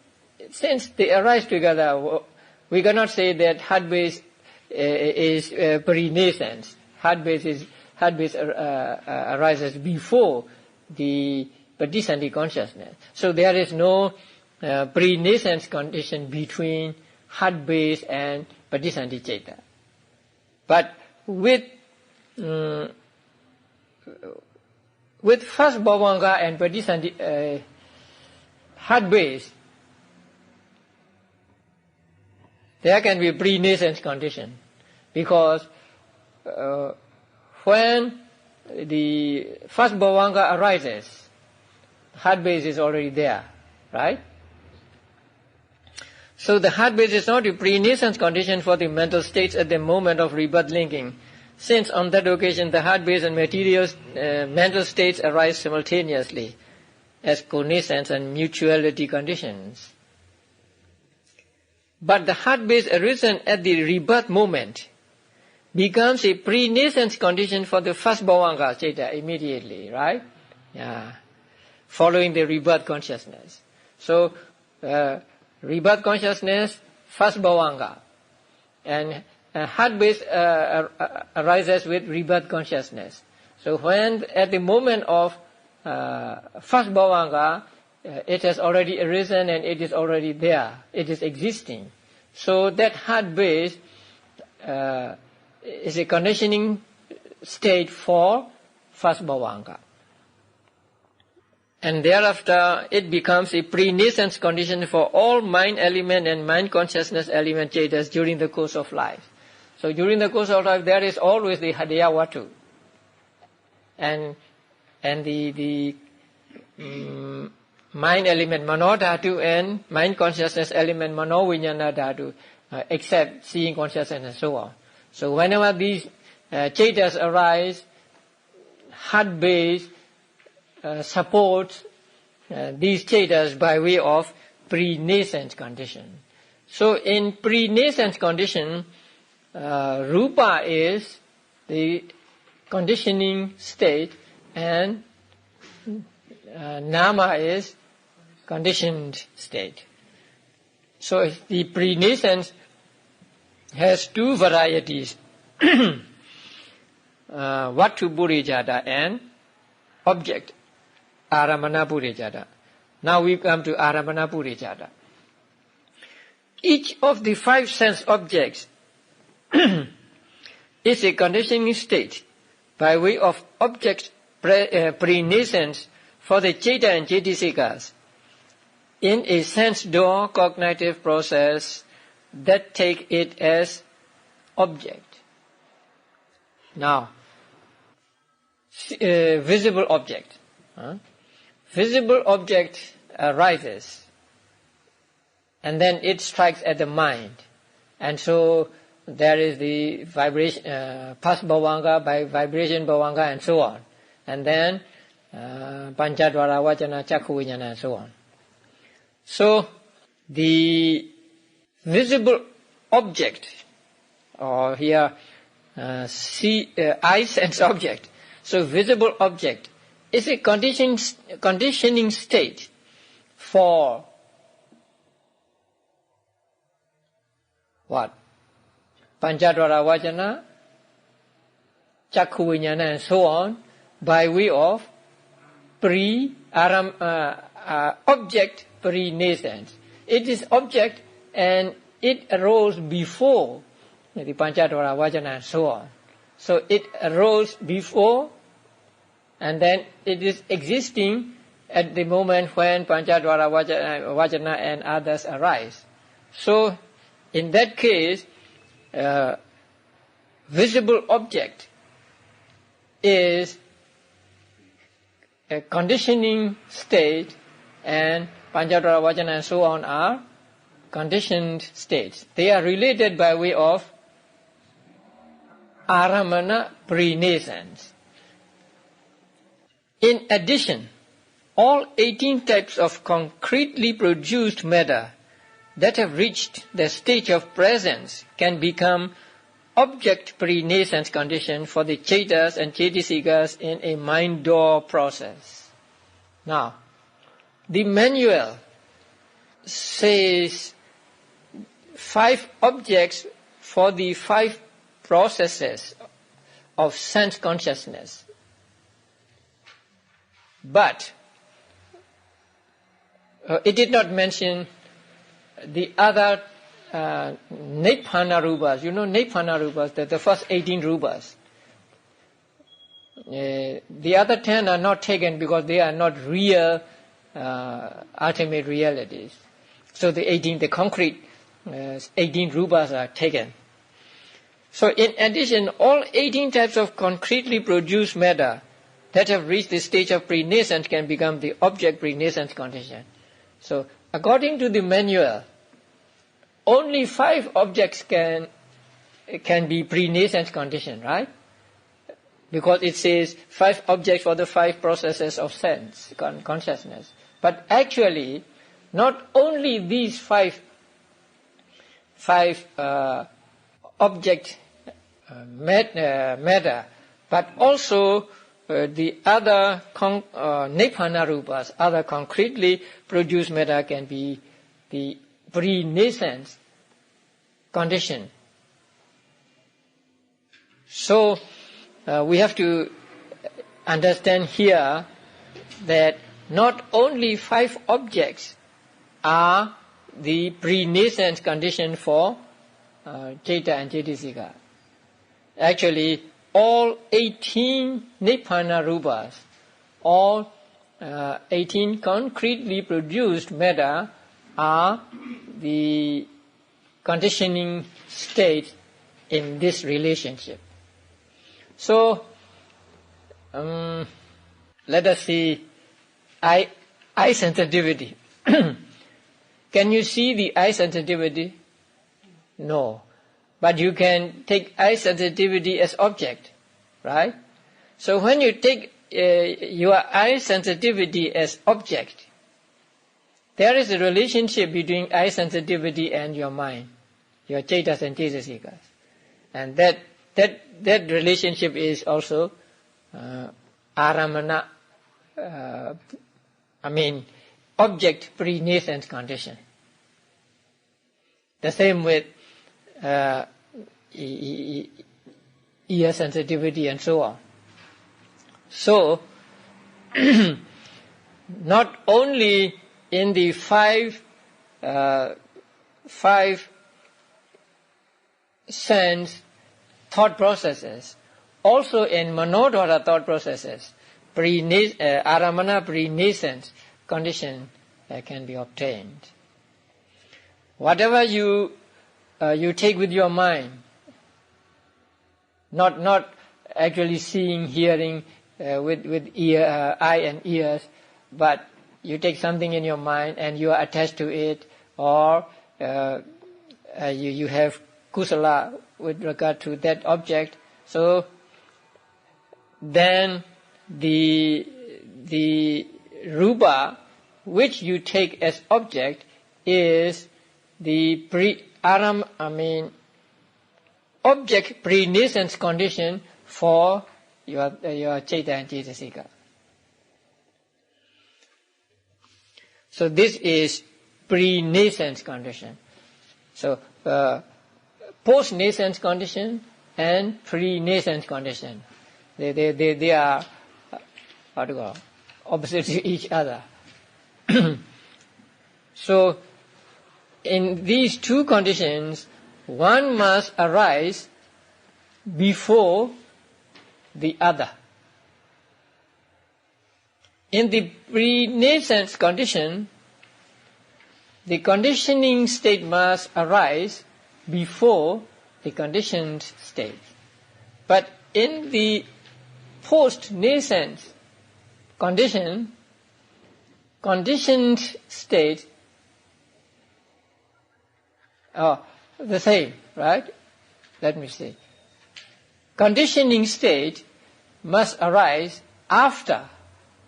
they arise together, we cannot say that heart base is pre-nascence. Heart base arises before the Pratisandhi consciousness. So there is no pre-nascence condition between heart base and Pratisandhi Chaita. But with first Bhavanga and Pratisandhi heart base, there can be pre-nascence condition because when the first Bhavanga arises, heart base is already there, right? So the heart base is not a pre-nascent condition for the mental states at the moment of rebirth linking, since on that occasion the heart base and material mental states arise simultaneously as connaissance and mutuality conditions. But the heart base arisen at the rebirth moment becomes a pre-nascent condition for the first bhavanga stheta immediately, right? Yeah, following the rebirth consciousness. So, rebirth consciousness, first bhavanga, and heart base arises with rebirth consciousness. So when at the moment of first bhavanga, it has already arisen and it is already there, it is existing. So that heart base is a conditioning state for first bhavanga. And thereafter, it becomes a pre-nascent condition for all mind element and mind consciousness element chetas during the course of life. So during the course of life, there is always the hadaya watu. And the mind element mano dhatu and mind consciousness element mano vijnana dhatu, except seeing consciousness and so on. So whenever these chetas arise, heart base supports these chetas by way of pre-nascent condition. So in pre-nascent condition, rupa is the conditioning state and nama is conditioned state. So the pre-nascent has two varieties, vatu burijada and object, aramana burijada. Now we come to aramana burijada. Each of the five sense objects is a conditioning state by way of object pre-nascence for the Cheta and Cetasikas in a sense door cognitive process that take it as object. Now, visible object. Visible object arises and then it strikes at the mind. And so there is the vibration, past bhavanga by vibration bhavanga and so on. And then panchadvara vajana chakhu vijnana and so on. So the visible object, or here eye sense object. So visible object is a conditioning state for what? Panchadvara vajana, chakhu vijnana and so on by way of object pre-nascence. It is object and it arose before the Panchadvara vajana and so on. So it arose before and then it is existing at the moment when Panchadvara vajana and others arise. So in that case, visible object is a conditioning state and Panchadvara vajana and so on are conditioned states. They are related by way of aramana pre-nascence. In addition, all 18 types of concretely produced matter that have reached the stage of presence can become object pre-nascence condition for the chetas and cetasikas in a mind door process. Now, the manual says 5 objects for the 5 processes of sense consciousness. But it did not mention the other Nibbana rupas. You know Nibbana rupas, the first 18 rupas. The other 10 are not taken because they are not real ultimate realities. So the concrete 18 rupas are taken. So in addition, all 18 types of concretely produced matter that have reached the stage of pre-nascence can become the object pre-nascence condition. So according to the manual, only 5 objects can be pre-nascent condition, right? Because it says 5 objects for the 5 processes of sense, consciousness. But actually, not only these 5 object matter, but also the other nibbana rupas, other concretely produced matter can be the pre-nascent condition. So we have to understand here that not only 5 objects are the pre-nascent condition for Citta and Cetasika. Actually, all 18 nibbana rupas, all 18 concretely produced matter are the conditioning state in this relationship. So, let us see eye sensitivity. Can you see the eye sensitivity? No. But you can take eye sensitivity as object, right? So when you take your eye sensitivity as object, there is a relationship between eye sensitivity and your mind, your Cettas and Cetasikas. And that relationship is also aramana, object pre-nascent condition. The same with ear sensitivity and so on. So, not only in the 5 sense thought processes, also in manodhara thought processes, aramana pre-nascent condition can be obtained. Whatever you take with your mind, not actually seeing, hearing with eye and ears, but you take something in your mind and you are attached to it, or you have kusala with regard to that object. So then the rupa which you take as object is the object pre-nascent condition for your Citta and Cetasika. So this is pre-nascent condition. So post-nascent condition and pre-nascent condition, they are opposite to each other. So in these two conditions, one must arise before the other. In the pre-nascent condition, the conditioning state must arise before the conditioned state. But in the post-nascent condition, conditioned state are the same, right? Let me see. Conditioning state must arise after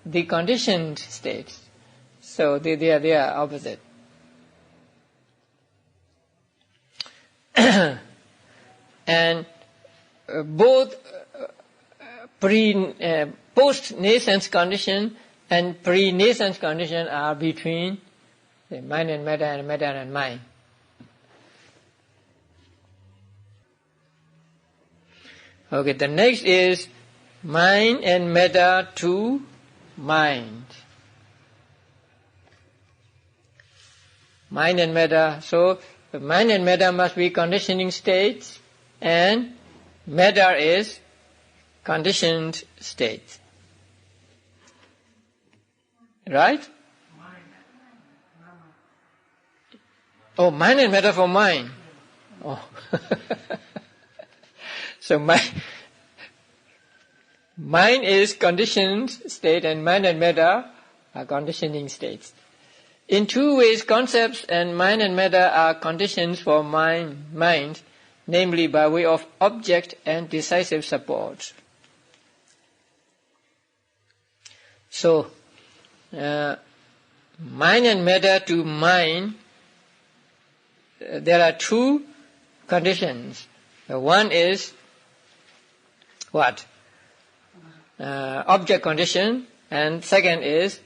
the conditioned state. So they are opposite. And both post-nascent condition and pre-nascent condition are between the mind and matter and matter and mind. Okay, the next is mind and matter to mind. Mind and matter. So, mind and matter must be conditioning states, and matter is conditioned state. Right? Oh, mind and matter for mind. Oh. So mind is conditioned state and mind and matter are conditioning states. In two ways, concepts and mind and matter are conditions for mind, namely by way of object and decisive support. So, mind and matter to mind, there are two conditions. One is what? Object condition, and second is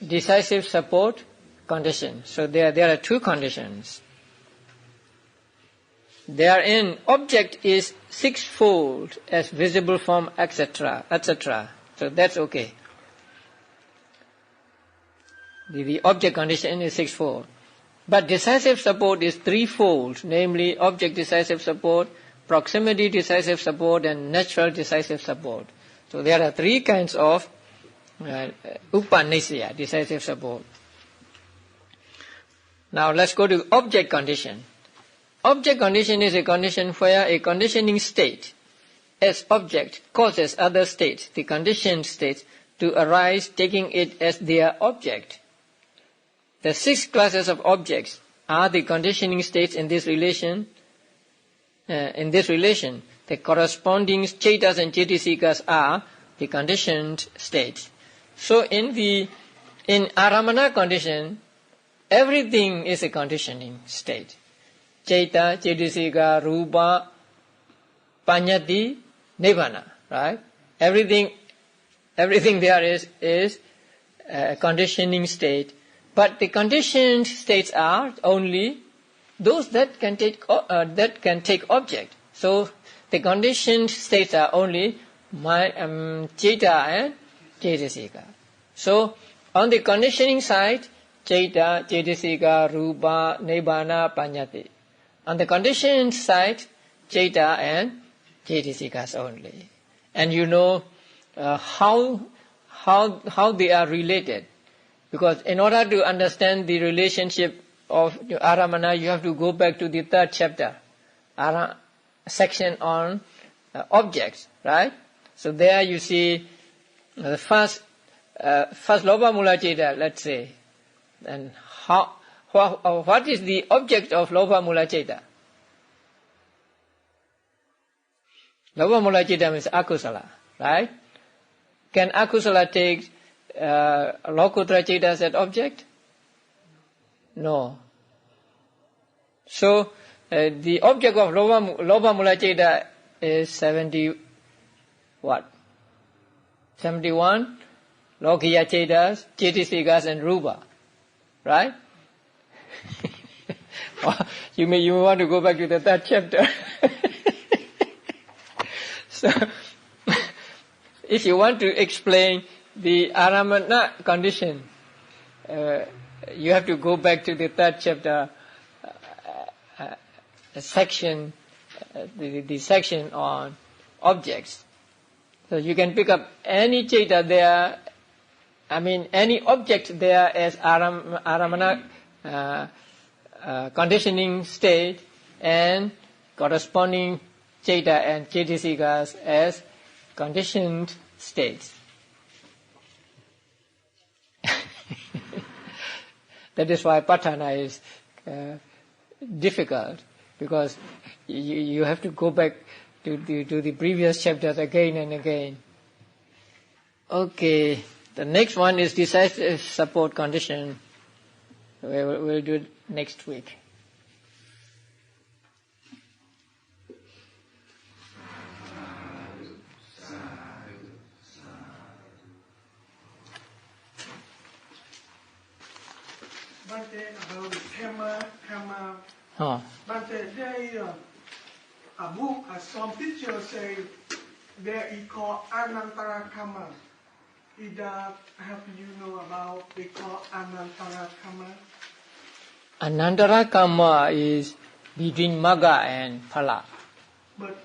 decisive support condition. So there are two conditions. Therein, object is sixfold as visible form, etc., etc. So that's okay. The object condition is sixfold. But decisive support is threefold, namely object decisive support, proximity decisive support, and natural decisive support. So there are three kinds of upanisya, decisive support. Now let's go to object condition. Object condition is a condition where a conditioning state as object causes other states, the conditioned states, to arise, taking it as their object. The 6 classes of objects are the conditioning states in this relation. The corresponding chetas and chetasikas are the conditioned states. So in aramana condition, everything is a conditioning state. Cheta, cetasika, rupa, panyati, nibbana, right? Everything there is a conditioning state. But the conditioned states are only those that can take object. So the conditioned states are only cheta and cetasika. So on the conditioning side, cheta, cetasika, rupa, nibbana, panyati. On the conditioned side, cheta and cetasikas only. And you know how they are related. Because in order to understand the relationship of aramana, you have to go back to the 3rd chapter, section on objects, right? So there you see the first loba mula cheta, let's say. And what is the object of loba mula cheta? Loba mula cheta means akusala, right? Can akusala take lokutra cheta as an object? No. So the object of loba mula cheta is 71 lokiya chetas, cetasikas and rupa, right? You may want to go back to the 3rd chapter. So if you want to explain the aramana condition, you have to go back to the 3rd chapter section, the section on objects. So you can pick up any cheta there, any object there as aramana conditioning state, and corresponding cheta and cetasikas as conditioned states. That is why patthana is difficult, because you have to go back to the previous chapters again and again. Okay, the next one is decisive support condition. We'll do it next week. Bante, about Dhamma. Bante, a book, some teachers say there is called Anantara Karma. Have you know about it called Anantara Karma? Anantara karma is between magga and phala. But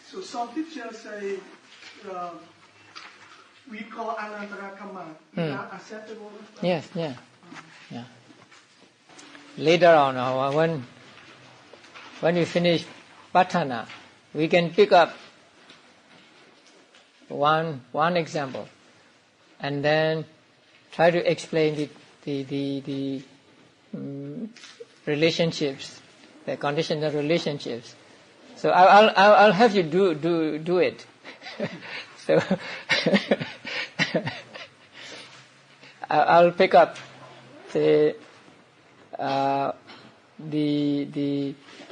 so some teachers say we call Anantara Karma. Is that acceptable? Yes, yeah. Later on, when we finish patthana, we can pick up one example and then try to explain the relationships, the conditional relationships. So I'll have you do it. So I'll pick up the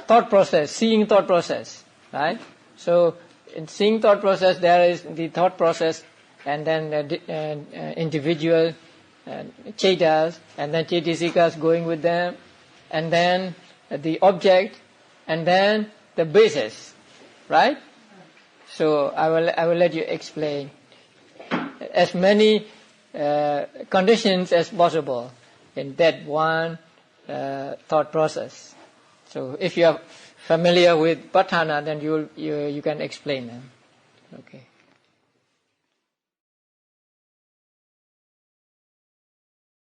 thought process, seeing thought process, right? So in seeing thought process, there is the thought process, and then individual chetas, and then chetasikas going with them, and then the object, and then the basis, right? So I will let you explain as many conditions as possible in that one thought process. So if you are familiar with Patthana, then you can explain them. Okay.